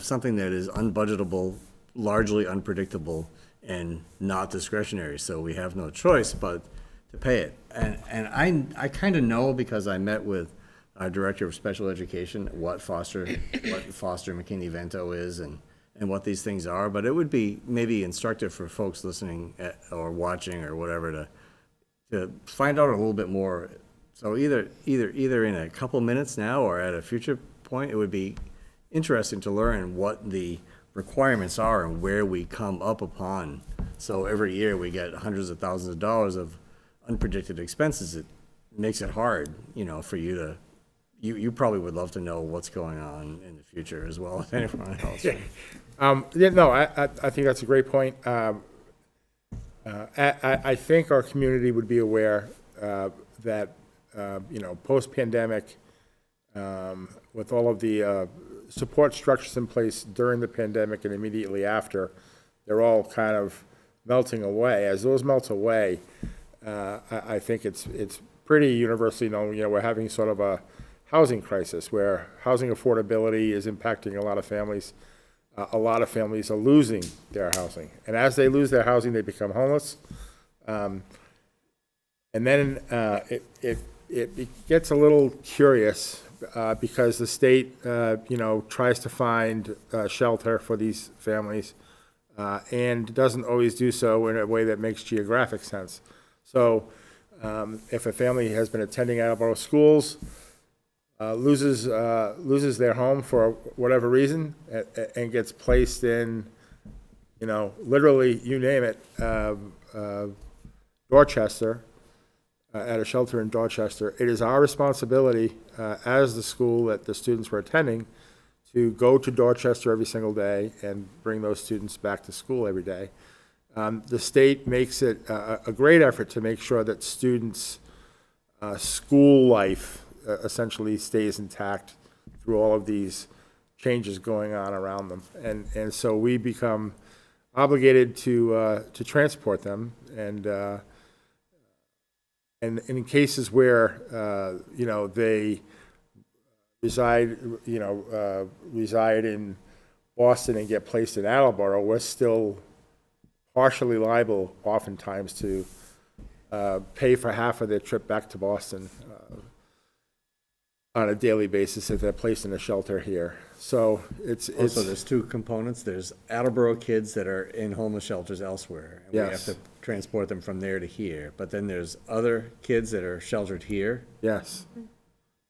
something that is unbudgetable, largely unpredictable, and not discretionary. So we have no choice but to pay it. And I kind of know, because I met with our director of special education, what foster McKinney-Vento is and what these things are. But it would be maybe instructive for folks listening or watching or whatever to find out a little bit more. So either in a couple minutes now or at a future point, it would be interesting to learn what the requirements are and where we come up upon. So every year we get hundreds of thousands of dollars of unpredicted expenses. It makes it hard, for you to. You probably would love to know what's going on in the future as well as anyone else. Right? I think that's a great point. I think our community would be aware that, post-pandemic, with all of the support structures in place during the pandemic and immediately after, they're all kind of melting away. As those melt away, I think it's pretty universally known, we're having sort of a housing crisis where housing affordability is impacting a lot of families. A lot of families are losing their housing. And as they lose their housing, they become homeless. And then it gets a little curious because the state, tries to find shelter for these families and doesn't always do so in a way that makes geographic sense. So if a family has been attending Attleboro schools, loses their home for whatever reason and gets placed in, literally, you name it, Dorchester, at a shelter in Dorchester, it is our responsibility as the school that the students were attending to go to Dorchester every single day and bring those students back to school every day. The state makes it a great effort to make sure that students' school life essentially stays intact through all of these changes going on around them. And so we become obligated to transport them, and in cases where, they reside in Boston and get placed in Attleboro, we're still partially liable oftentimes to pay for half of their trip back to Boston on a daily basis if they're placed in a shelter here. So it's Also, there's two components. There's Attleboro kids that are in homeless shelters elsewhere. And we have Yes. to transport them from there to here. But then there's other kids that are sheltered here. yes,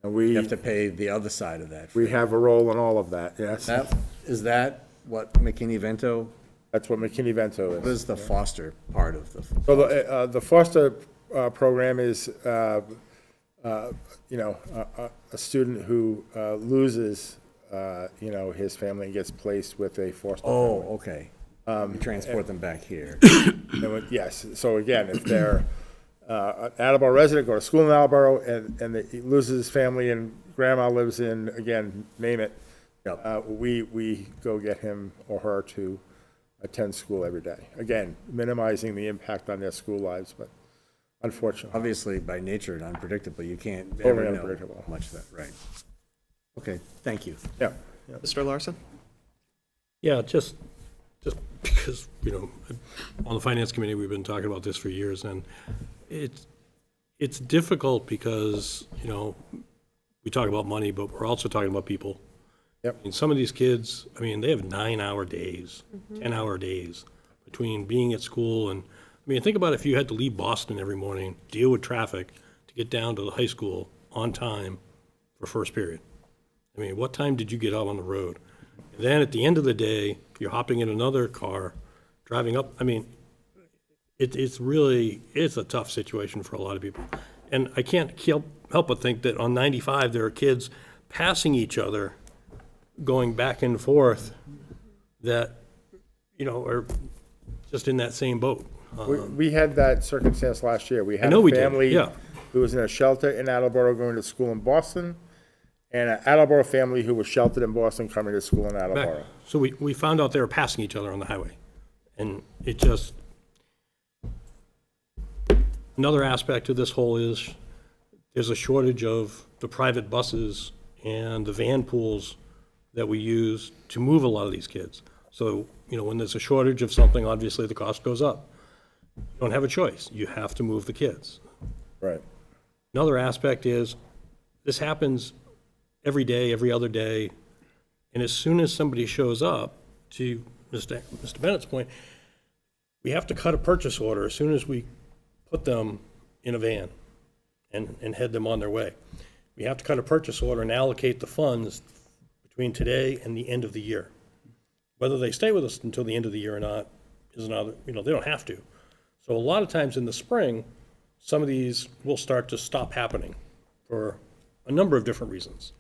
and We have to pay the other side of that. we have a role in all of that. Yes, Is that what McKinney-Vento, that's what McKinney-Vento what is. is the foster part of the? So the foster program is, a student who loses, his family and gets placed with a foster Oh, family. okay. We transport them back here. Yes, so again, if they're an Attleboro resident, go to school in Attleboro, and he loses his family and grandma lives in, again, name it. We go get him or her to attend school every day. Again, minimizing the impact on their school lives, but unfortunately. Obviously, by nature, unpredictable, you can't Totally ever know unpredictable. much of that, right? Okay, thank you. Yeah. Mr. Larson? Yeah, just because, on the finance committee, we've been talking about this for years, and it's difficult because, we talk about money, but we're also talking about people. Yep. And some of these kids, they have 9-hour days, 10-hour days between being at school and, think about if you had to leave Boston every morning, deal with traffic to get down to the high school on time for first period. What time did you get out on the road? And then at the end of the day, you're hopping in another car, driving up. It's a tough situation for a lot of people. And I can't help but think that on 95, there are kids passing each other, going back and forth, that, are just in that same boat. We had that circumstance last year. We had know a we did, family yeah. who was in a shelter in Attleboro going to school in Boston, and an Attleboro family who was sheltered in Boston coming to school in Attleboro. So we found out they were passing each other on the highway. And it just, another aspect of this whole is there's a shortage of the private buses and the van pools that we use to move a lot of these kids. So, when there's a shortage of something, obviously the cost goes up. You don't have a choice. You have to move the kids. Right. Another aspect is this happens every day, every other day. And as soon as somebody shows up, to Mr. Bennett's point, we have to cut a purchase order as soon as we put them in a van and head them on their way. We have to cut a purchase order and allocate the funds between today and the end of the year. Whether they stay with us until the end of the year or not is another, they don't have to. So a lot of times in the spring, some of these will start to stop happening for a number of different reasons.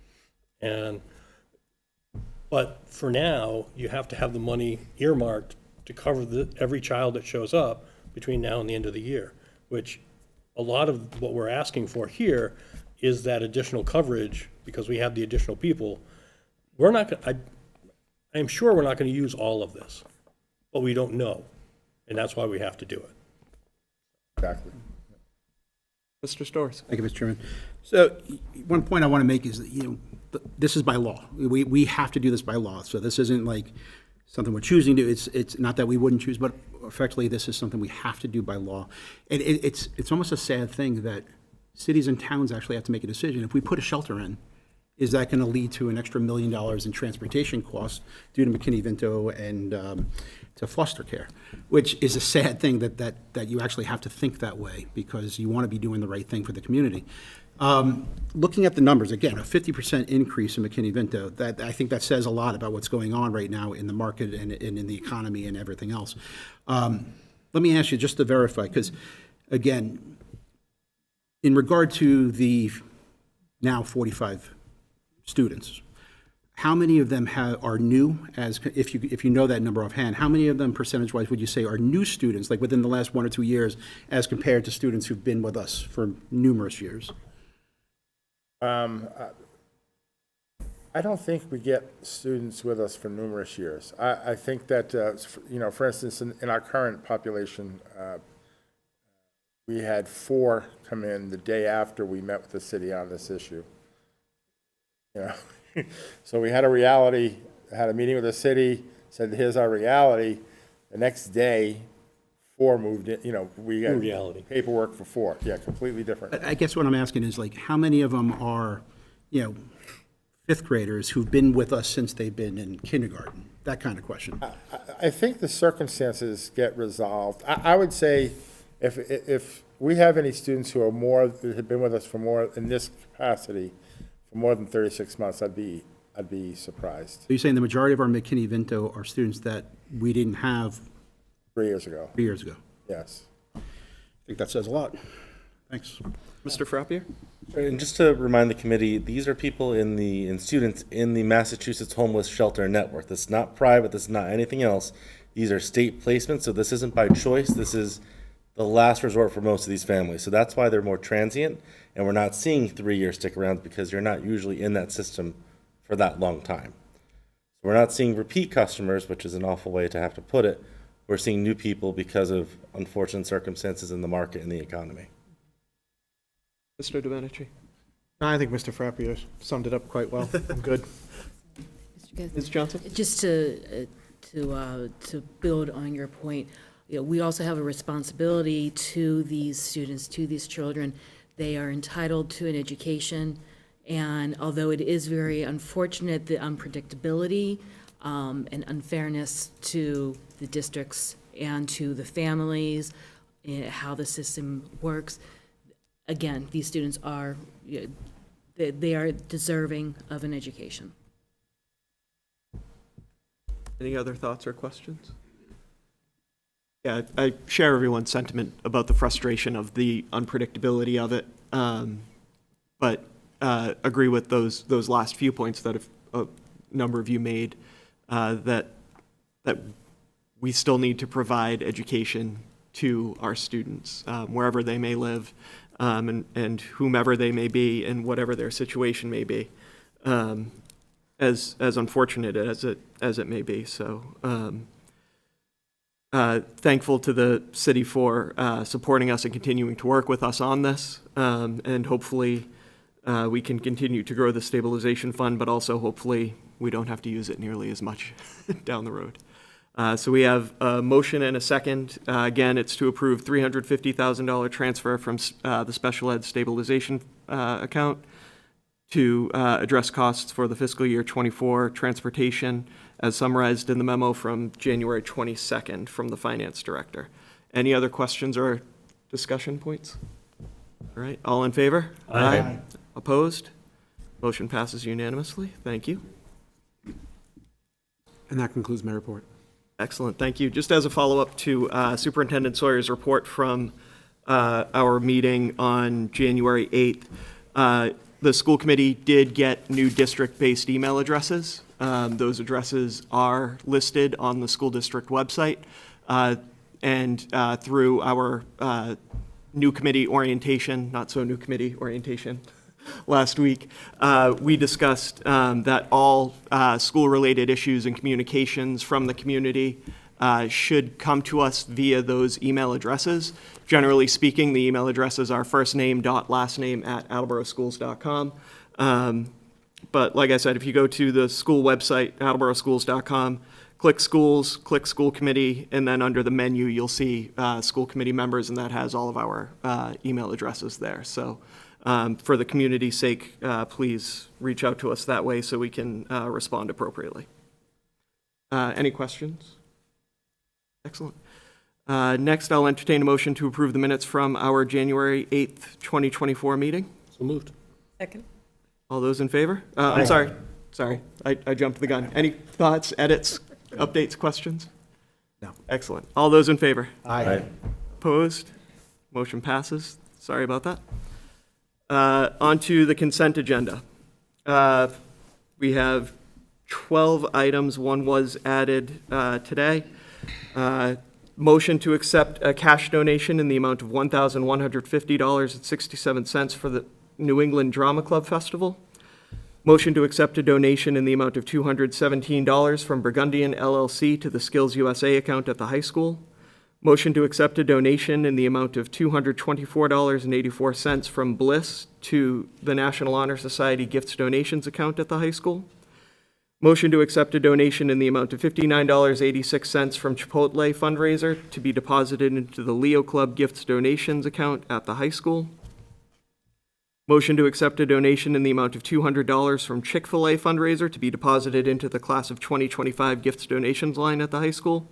But for now, you have to have the money earmarked to cover every child that shows up between now and the end of the year, which a lot of what we're asking for here is that additional coverage because we have the additional people. We're not, I'm sure we're not going to use all of this, but we don't know, and that's why we have to do it. Exactly. Mr. Storrs? Thank you, Mr. Chairman. So one point I want to make is that, this is by law. We have to do this by law. So this isn't like something we're choosing to. It's not that we wouldn't choose, but effectively this is something we have to do by law. And it's almost a sad thing that cities and towns actually have to make a decision. If we put a shelter in, is that going to lead to an extra $1 million in transportation costs due to McKinney-Vento and to foster care, which is a sad thing that you actually have to think that way because you want to be doing the right thing for the community. Looking at the numbers, again, a 50% increase in McKinney-Vento, that I think that says a lot about what's going on right now in the market and in the economy and everything else. Let me ask you just to verify, because again, in regard to the now 45 students, how many of them are new, as if you know that number offhand, how many of them percentage-wise would you say are new students, like within the last 1 or 2 years, as compared to students who've been with us for numerous years? I don't think we get students with us for numerous years. I think that, for instance, in our current population, we had 4 come in the day after we met with the city on this issue. So we had a meeting with the city, said, here's our reality. The next day, 4 moved in, we got reality. Paperwork for 4. Yeah, completely different. I guess what I'm asking is, like, how many of them are, 5th graders who've been with us since they've been in kindergarten? That kind of question. I think the circumstances get resolved. I would say if we have any students who that have been with us for more, in this capacity, for more than 36 months, I'd be surprised. So you're saying the majority of our McKinney-Vento are students that we didn't have 3 years ago. 3 years ago? Yes. I think that says a lot. Thanks. Mr. Frappier? And just to remind the committee, these are people and students in the Massachusetts Homeless Shelter Network. This is not private, this is not anything else. These are state placements, so this isn't by choice. This is the last resort for most of these families. So that's why they're more transient, and we're not seeing 3-year stick arounds because you're not usually in that system for that long time. So we're not seeing repeat customers, which is an awful way to have to put it. We're seeing new people because of unfortunate circumstances in the market and the economy. Mr. Domenici? I think Mr. Frappio summed it up quite well. I'm good. Ms. Johnson? Just to build on your point, we also have a responsibility to these students, to these children. They are entitled to an education, and although it is very unfortunate, the unpredictability and unfairness to the districts and to the families, how the system works, again, these students are, they are deserving of an education. Any other thoughts or questions? Yeah, I share everyone's sentiment about the frustration of the unpredictability of it, but agree with those last few points that a number of you made, that we still need to provide education to our students, wherever they may live, and whomever they may be, and whatever their situation may be, as unfortunate as it may be. So thankful to the city for supporting us and continuing to work with us on this, and hopefully we can continue to grow the stabilization fund, but also hopefully we don't have to use it nearly as much down the road. So we have a motion and a second. Again, it's to approve $350,000 transfer from the special ed stabilization account to address costs for the fiscal year 24 transportation, as summarized in the memo from January 22nd from the finance director. Any other questions or discussion points? All right, all in favor? Aye. Opposed? Motion passes unanimously. Thank you. And that concludes my report. Excellent, thank you. Just as a follow-up to Superintendent Sawyer's report from our meeting on January 8th, the school committee did get new district-based email addresses. Those addresses are listed on the school district website, and through our new committee orientation, not so new committee orientation, last week, we discussed that all school-related issues and communications from the community should come to us via those email addresses. Generally speaking, the email addresses are firstname.lastname@attleborowschools.com. But like I said, if you go to the school website, attleborowschools.com, click schools, click school committee, and then under the menu, you'll see school committee members, and that has all of our email addresses there. So for the community's sake, please reach out to us that way so we can respond appropriately. Any questions? Excellent. Next, I'll entertain a motion to approve the minutes from our January 8th, 2024 meeting. So moved. Second. All those in favor? I'm sorry. I jumped the gun. Any thoughts, edits, updates, questions? No. Excellent. All those in favor? Aye. Opposed? Motion passes. Sorry about that. On to the consent agenda. We have 12 items. One was added today. Motion to accept a cash donation in the amount of $1,150.67 for the New England Drama Club Festival. Motion to accept a donation in the amount of $217 from Burgundian LLC to the Skills USA account at the high school. Motion to accept a donation in the amount of $224.84 from Bliss to the National Honor Society Gifts Donations account at the high school. Motion to accept a donation in the amount of $59.86 from Chipotle fundraiser to be deposited into the Leo Club Gifts Donations account at the high school. Motion to accept a donation in the amount of $200 from Chick-fil-A fundraiser to be deposited into the class of 2025 Gifts Donations line at the high school.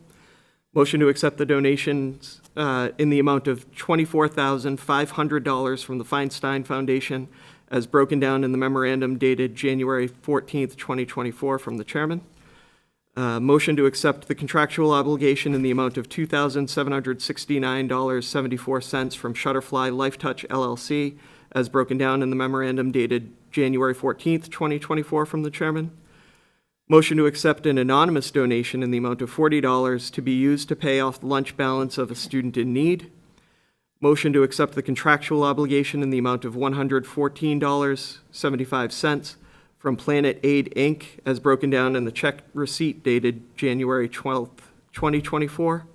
Motion to accept the donations in the amount of $24,500 from the Feinstein Foundation as broken down in the memorandum dated January 14th, 2024 from the chairman. Motion to accept the contractual obligation in the amount of $2,769.74 from Shutterfly Lifetouch LLC as broken down in the memorandum dated January 14th, 2024 from the chairman. Motion to accept an anonymous donation in the amount of $40 to be used to pay off the lunch balance of a student in need. Motion to accept the contractual obligation in the amount of $114.75 from Planet Aid, Inc., as broken down in the check receipt dated January 12th, 2024.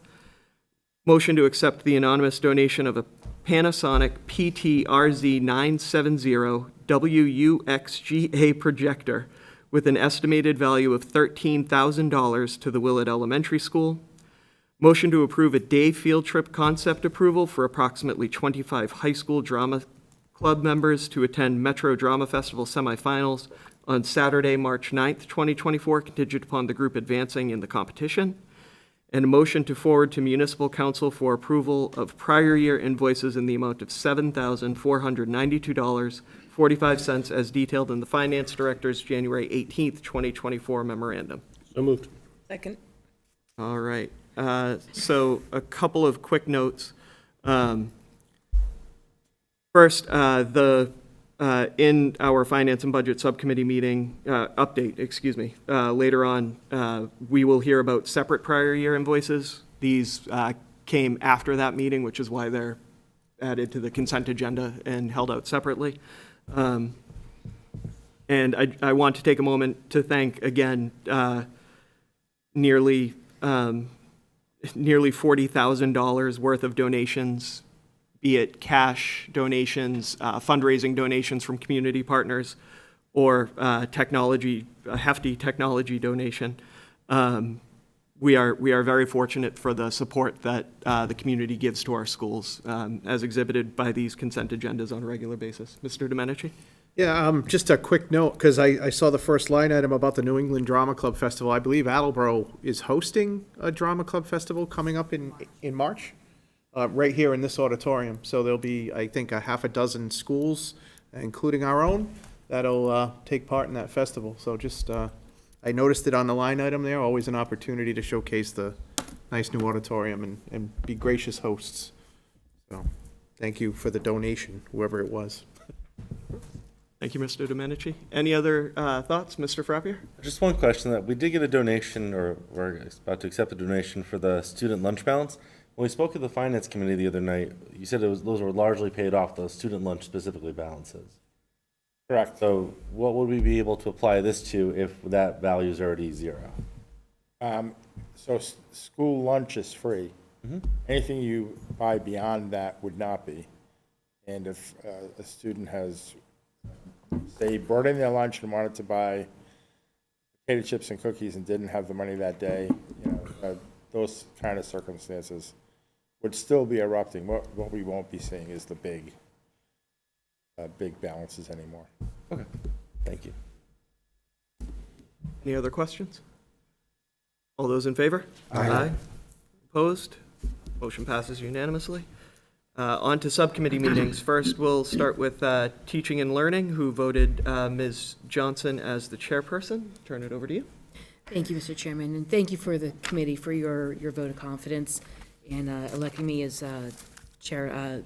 Motion to accept the anonymous donation of a Panasonic PTRZ970 WUXGA projector with an estimated value of $13,000 to the Willett Elementary School. Motion to approve a day field trip concept approval for approximately 25 high school drama club members to attend Metro Drama Festival semifinals on Saturday, March 9th, 2024, contingent upon the group advancing in the competition. And a motion to forward to municipal council for approval of prior year invoices in the amount of $7,492.45 as detailed in the finance director's January 18th, 2024 memorandum. So moved. Second. All right. So a couple of quick notes. First, in our Finance and Budget Subcommittee meeting, later on, we will hear about separate prior year invoices. These came after that meeting, which is why they're added to the consent agenda and held out separately. And I want to take a moment to thank, again, nearly $40,000 worth of donations, be it cash donations, fundraising donations from community partners, or a hefty technology donation. We are very fortunate for the support that the community gives to our schools, as exhibited by these consent agendas on a regular basis. Mr. Domenici? Yeah, just a quick note, because I saw the first line item about the New England Drama Club Festival. I believe Attleboro is hosting a drama club festival coming up in March, right here in this auditorium. So there'll be, I think, a half a dozen schools, including our own, that'll take part in that festival. So just, I noticed it on the line item there, always an opportunity to showcase the nice new auditorium and be gracious hosts. So thank you for the donation, whoever it was. Thank you, Mr. Domenici. Any other thoughts, Mr. Frappier? Just one question, that we did get a donation, or we're about to accept a donation for the student lunch balance. When we spoke to the finance committee the other night, you said those were largely paid off, those student lunch specifically balances. Correct. So what would we be able to apply this to if that value is already zero? School lunch is free. Anything you buy beyond that would not be. And if a student has, they brought in their lunch and wanted to buy potato chips and cookies and didn't have the money that day, those kind of circumstances would still be erupting. What we won't be seeing is the big balances anymore. Okay, thank you. Any other questions? All those in favor? Aye. Opposed? Motion passes unanimously. On to subcommittee meetings. First, we'll start with Teaching and Learning, who voted Ms. Johnson as the chairperson. Turn it over to you. Thank you, Mr. Chairman, and thank you for the committee for your vote of confidence and electing me as chair of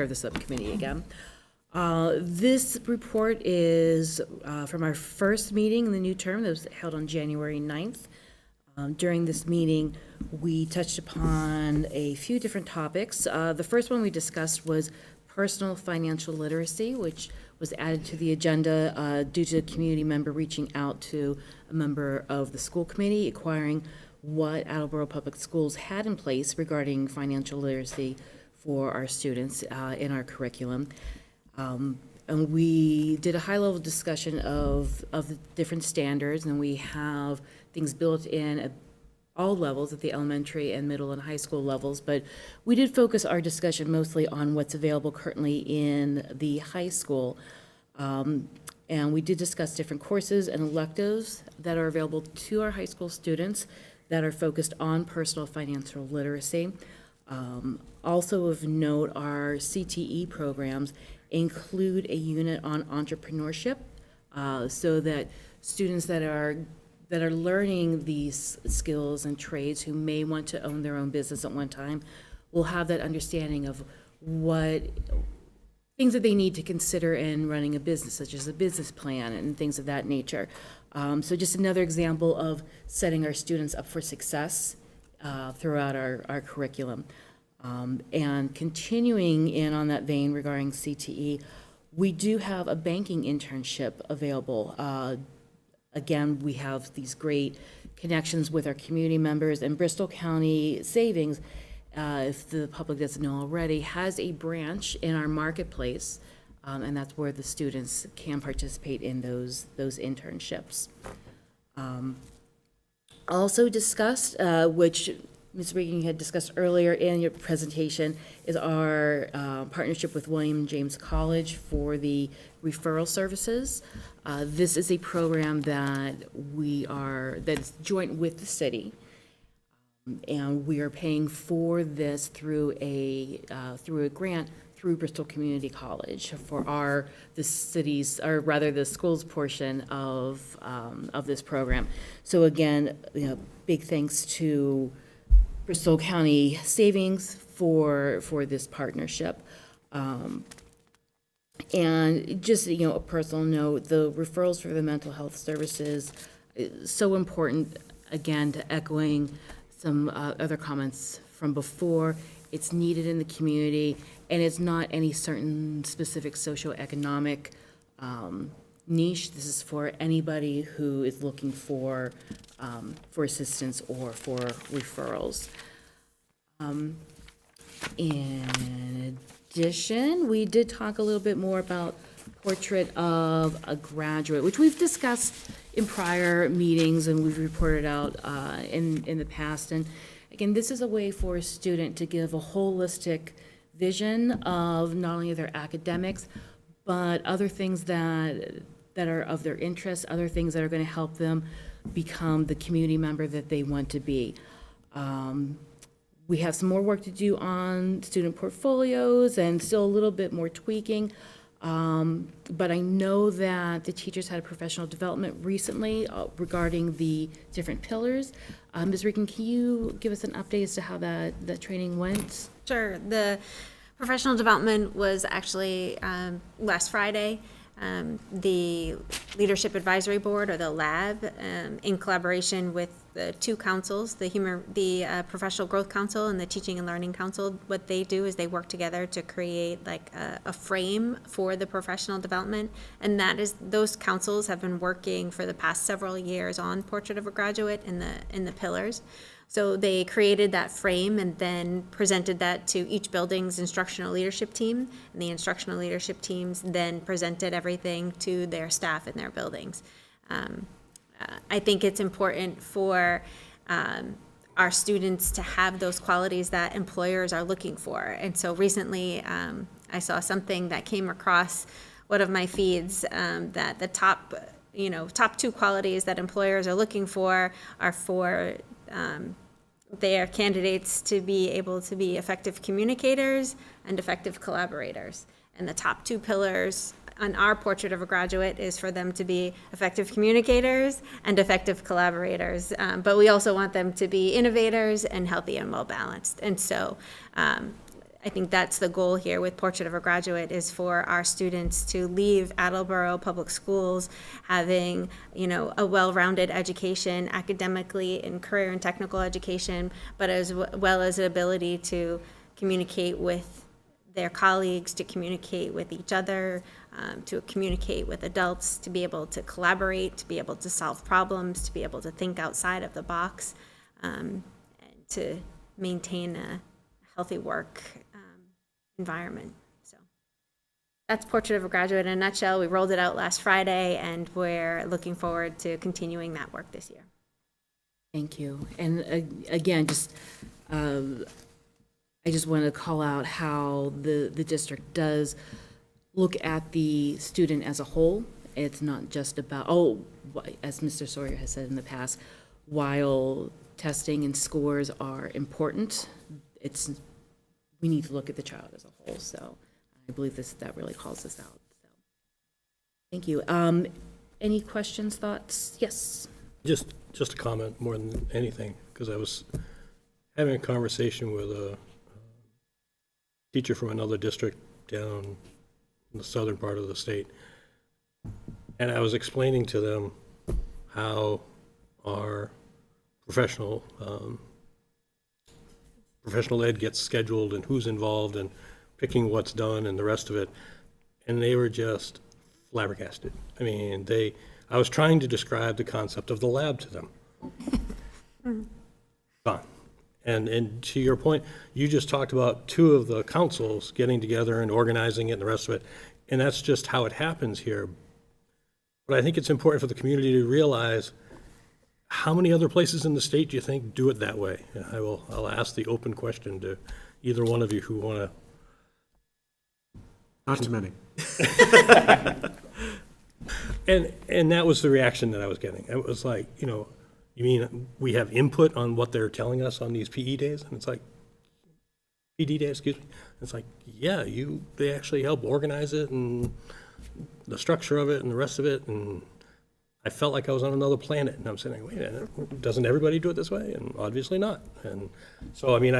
the subcommittee again. This report is from our first meeting in the new term that was held on January 9th. During this meeting, we touched upon a few different topics. The first one we discussed was personal financial literacy, which was added to the agenda due to a community member reaching out to a member of the school committee, inquiring what Attleboro Public Schools had in place regarding financial literacy for our students in our curriculum. And we did a high-level discussion of the different standards, and we have things built in at all levels, at the elementary and middle and high school levels, but we did focus our discussion mostly on what's available currently in the high school. And we did discuss different courses and electives that are available to our high school students that are focused on personal financial literacy. Also of note, our CTE programs include a unit on entrepreneurship, so that students that are learning these skills and trades who may want to own their own business at one time will have that understanding of what things that they need to consider in running a business, such as a business plan and things of that nature. So just another example of setting our students up for success throughout our curriculum. And continuing in on that vein regarding CTE, we do have a banking internship available. Again, we have these great connections with our community members, and Bristol County Savings, if the public doesn't know already, has a branch in our marketplace, and that's where the students can participate in those internships. Also discussed, which Ms. Regan had discussed earlier in your presentation, is our partnership with William James College for the referral services. This is a program that's joint with the city, and we are paying for this through a grant through Bristol Community College for the school's portion of this program. So again, big thanks to Bristol County Savings for this partnership. And just, a personal note, the referrals for the mental health services is so important, again, to echoing some other comments from before. It's needed in the community, and it's not any certain specific socioeconomic niche. This is for anybody who is looking for assistance or for referrals. In addition, we did talk a little bit more about Portrait of a Graduate, which we've discussed in prior meetings and we've reported out in the past. And again, this is a way for a student to give a holistic vision of not only their academics, but other things that are of their interest, other things that are going to help them become the community member that they want to be. We have some more work to do on student portfolios and still a little bit more tweaking. But I know that the teachers had a professional development recently regarding the different pillars. Ms. Regan, can you give us an update as to how that training went? Sure. The professional development was actually last Friday. The Leadership Advisory Board, or the LAB, in collaboration with the two councils, the Professional Growth Council and the Teaching and Learning Council, what they do is they work together to create like a frame for the professional development. And those councils have been working for the past several years on Portrait of a Graduate in the pillars. So they created that frame and then presented that to each building's instructional leadership team. And the instructional leadership teams then presented everything to their staff in their buildings. I think it's important for our students to have those qualities that employers are looking for. And so recently, I saw something that came across one of my feeds that the top two qualities that employers are looking for are for their candidates to be able to be effective communicators and effective collaborators. And the top two pillars on our Portrait of a Graduate is for them to be effective communicators and effective collaborators. But we also want them to be innovators and healthy and well-balanced. And so I think that's the goal here with Portrait of a Graduate, is for our students to leave Attleboro Public Schools having, a well-rounded education academically in career and technical education, but as well as the ability to communicate with their colleagues, to communicate with each other, to communicate with adults, to be able to collaborate, to be able to solve problems, to be able to think outside of the box, and to maintain a healthy work environment. So that's Portrait of a Graduate in a nutshell. We rolled it out last Friday, and we're looking forward to continuing that work this year. Thank you. And again, I just want to call out how the district does look at the student as a whole. It's not just about, as Mr. Sawyer has said in the past, while testing and scores are important, we need to look at the child as a whole. So I believe that really calls this out. So thank you. Any questions, thoughts? Yes. Just a comment more than anything, because I was having a conversation with a teacher from another district down in the southern part of the state, and I was explaining to them how our professional professional ed gets scheduled and who's involved and picking what's done and the rest of it. And they were just flabbergasted. I mean, I was trying to describe the concept of the lab to them. Gone. And to your point, you just talked about two of the councils getting together and organizing it and the rest of it. And that's just how it happens here. But I think it's important for the community to realize how many other places in the state do you think do it that way? I'll ask the open question to either one of you who want to. Not too many. And that was the reaction that I was getting. It was like, you mean we have input on what they're telling us on these PE days? And it's like, PD days, excuse me. It's like, yeah, they actually help organize it and the structure of it and the rest of it. And I felt like I was on another planet. And I'm saying, wait a minute, doesn't everybody do it this way? And obviously not. And so, I mean,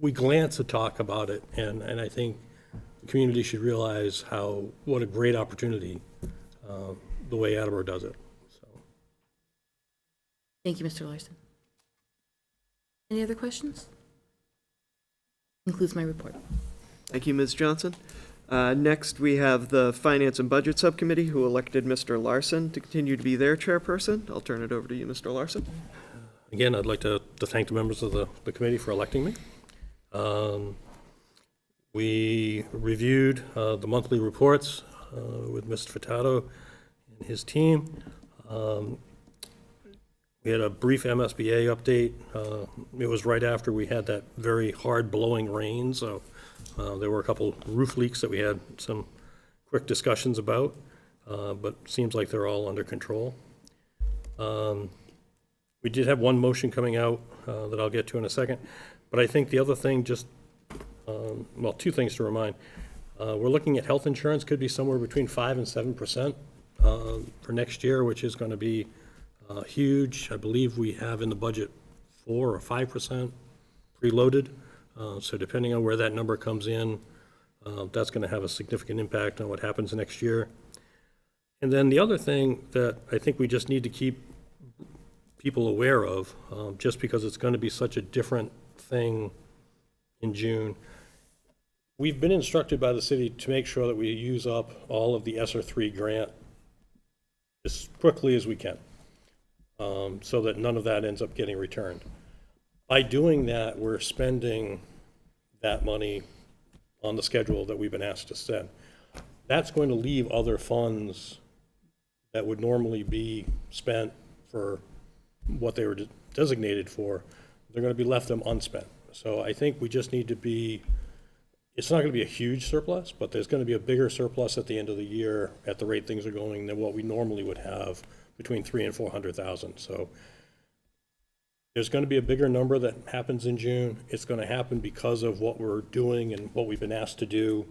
we glance to talk about it. And I think the community should realize what a great opportunity the way Attleboro does it. So. Thank you, Mr. Larson. Any other questions? Concludes my report. Thank you, Ms. Johnson. Next, we have the Finance and Budget Subcommittee, who elected Mr. Larson to continue to be their chairperson. I'll turn it over to you, Mr. Larson. Again, I'd like to thank the members of the committee for electing me. We reviewed the monthly reports with Mr. Furtado and his team. We had a brief MSBA update. It was right after we had that very hard blowing rain, so there were a couple roof leaks that we had some quick discussions about, but seems like they're all under control. We did have one motion coming out that I'll get to in a second, but I think the other thing well, two things to remind. We're looking at health insurance, could be somewhere between 5 and 7% for next year, which is going to be huge. I believe we have in the budget 4 or 5% preloaded. So depending on where that number comes in, that's going to have a significant impact on what happens next year. And then the other thing that I think we just need to keep people aware of, just because it's going to be such a different thing in June, we've been instructed by the city to make sure that we use up all of the ESSER 3 grant as quickly as we can, so that none of that ends up getting returned. By doing that, we're spending that money on the schedule that we've been asked to spend. That's going to leave other funds that would normally be spent for what they were designated for. They're going to be left them unspent. So I think we just need to be, it's not going to be a huge surplus, but there's going to be a bigger surplus at the end of the year at the rate things are going than what we normally would have, between 300,000 and 400,000. So there's going to be a bigger number that happens in June. It's going to happen because of what we're doing and what we've been asked to do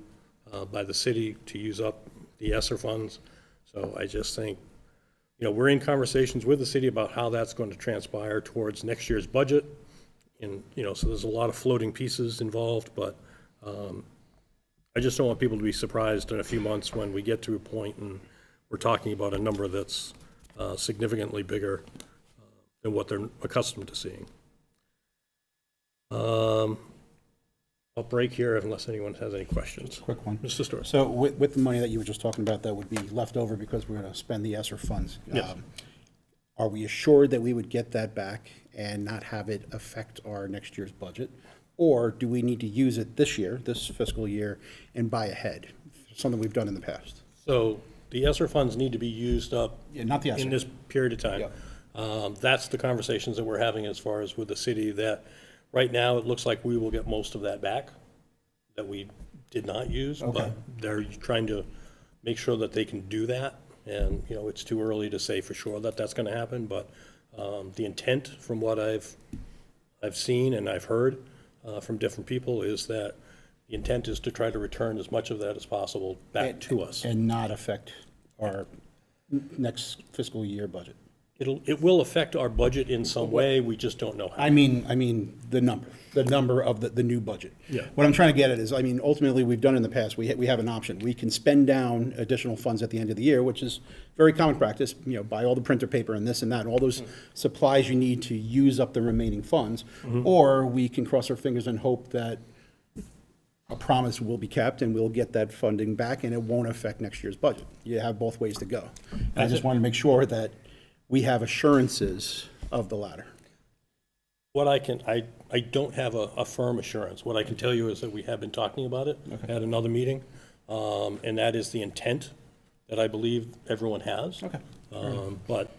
by the city to use up the ESSER funds. So I just think, we're in conversations with the city about how that's going to transpire towards next year's budget. And, so there's a lot of floating pieces involved, but I just don't want people to be surprised in a few months when we get to a point and we're talking about a number that's significantly bigger than what they're accustomed to seeing. I'll break here unless anyone has any questions. Quick one. Mr. Storrs. So with the money that you were just talking about that would be left over because we're going to spend the ESSER funds. Yes. Are we assured that we would get that back and not have it affect our next year's budget? Or do we need to use it this year, this fiscal year, and buy ahead? Something we've done in the past. So the ESSER funds need to be used up Not the ESSER. in this period of time. Yeah. That's the conversations that we're having as far as with the city, that right now it looks like we will get most of that back that we did not use, but they're trying to make sure that they can do that. And, it's too early to say for sure that that's going to happen, but the intent from what I've seen and I've heard from different people is that the intent is to try to return as much of that as possible back to us. And not affect our next fiscal year budget. It will affect our budget in some way, we just don't know how. I mean, the number of the new budget. Yeah. What I'm trying to get at is, I mean, ultimately, we've done in the past, we have an option. We can spend down additional funds at the end of the year, which is very common practice, buy all the printer paper and this and that, and all those supplies you need to use up the remaining funds. Or we can cross our fingers and hope that a promise will be kept and we'll get that funding back and it won't affect next year's budget. You have both ways to go. And I just want to make sure that we have assurances of the latter. What I don't have a firm assurance. What I can tell you is that we have been talking about it at another meeting, and that is the intent that I believe everyone has. Okay. But,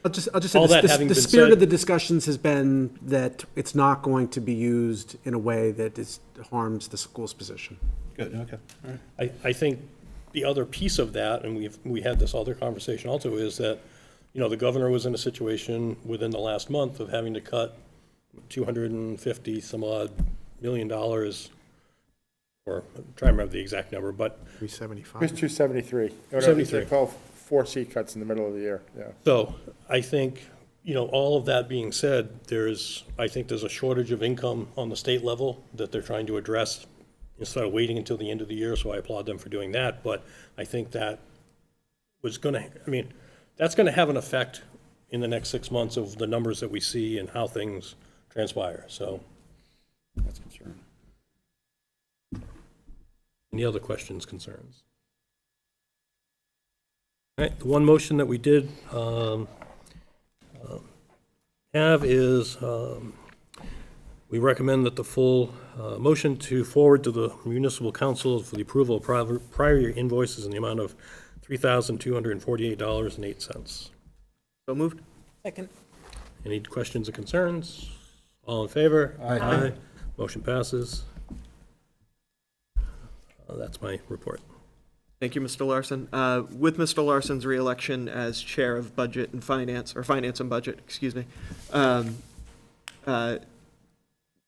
I'll just say, all that this- having the been spirit said- of the discussions has been that it's not going to be used in a way that harms the school's position. Good, okay. All right. I think the other piece of that, and we had this other conversation also, is that, the governor was in a situation within the last month of having to cut 250 some odd $1 million, or I'm trying to remember the exact number, but 375. It's 273. 73. They call 4 seat cuts in the middle of the year, yeah. so I think, all of that being said, I think there's a shortage of income on the state level that they're trying to address instead of waiting until the end of the year, so I applaud them for doing that, but I think that was that's going to have an effect in the next 6 months of the numbers that we see and how things transpire, so. That's concerning. Any other questions, concerns? All right, the one motion that we did have is, we recommend that the full motion to forward to the municipal council for the approval of prior year invoices in the amount of $3,248.08. So moved? Second. Any questions or concerns? All in favor? Aye. Motion passes. That's my report. Thank you, Mr. Larson. With Mr. Larson's reelection as Chair of Budget and Finance, or Finance and Budget, excuse me, I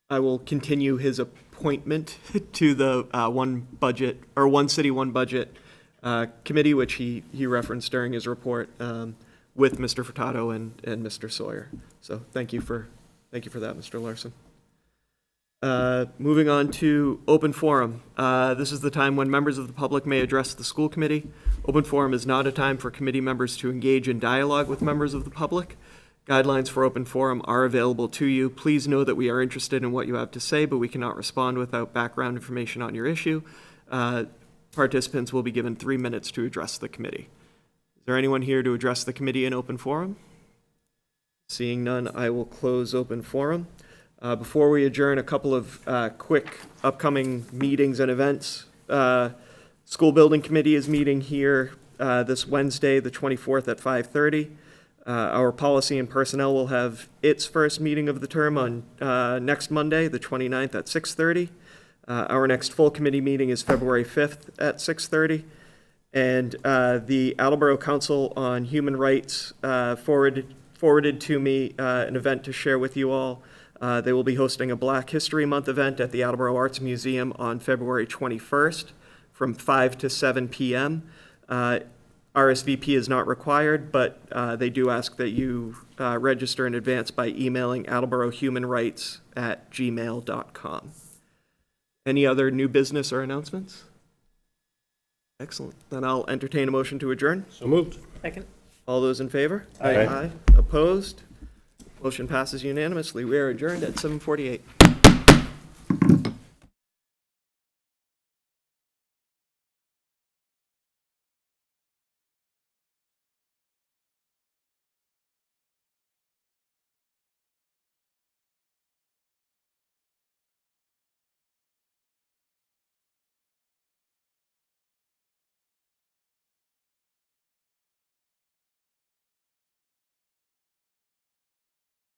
will continue his appointment to the One City, One Budget Committee, which he referenced during his report, with Mr. Furtado and Mr. Sawyer. So thank you for that, Mr. Larson. Moving on to open forum. This is the time when members of the public may address the school committee. Open forum is not a time for committee members to engage in dialogue with members of the public. Guidelines for open forum are available to you. Please know that we are interested in what you have to say, but we cannot respond without background information on your issue. Participants will be given 3 minutes to address the committee. Is there anyone here to address the committee in open forum? Seeing none, I will close open forum. Before we adjourn, a couple of quick upcoming meetings and events. School Building Committee is meeting here this Wednesday, the 24th at 5:30. Our Policy and Personnel will have its first meeting of the term on next Monday, the 29th at 6:30. Our next full committee meeting is February 5th at 6:30. And the Attleboro Council on Human Rights forwarded to me an event to share with you all. They will be hosting a Black History Month event at the Attleboro Arts Museum on February 21st from 5 to 7 p.m. RSVP is not required, but they do ask that you register in advance by emailing attleborohumanrights@gmail.com. Any other new business or announcements? Excellent. Then I'll entertain a motion to adjourn. So moved. Second. All those in favor? Aye. Opposed? Motion passes unanimously. We are adjourned at 7:48.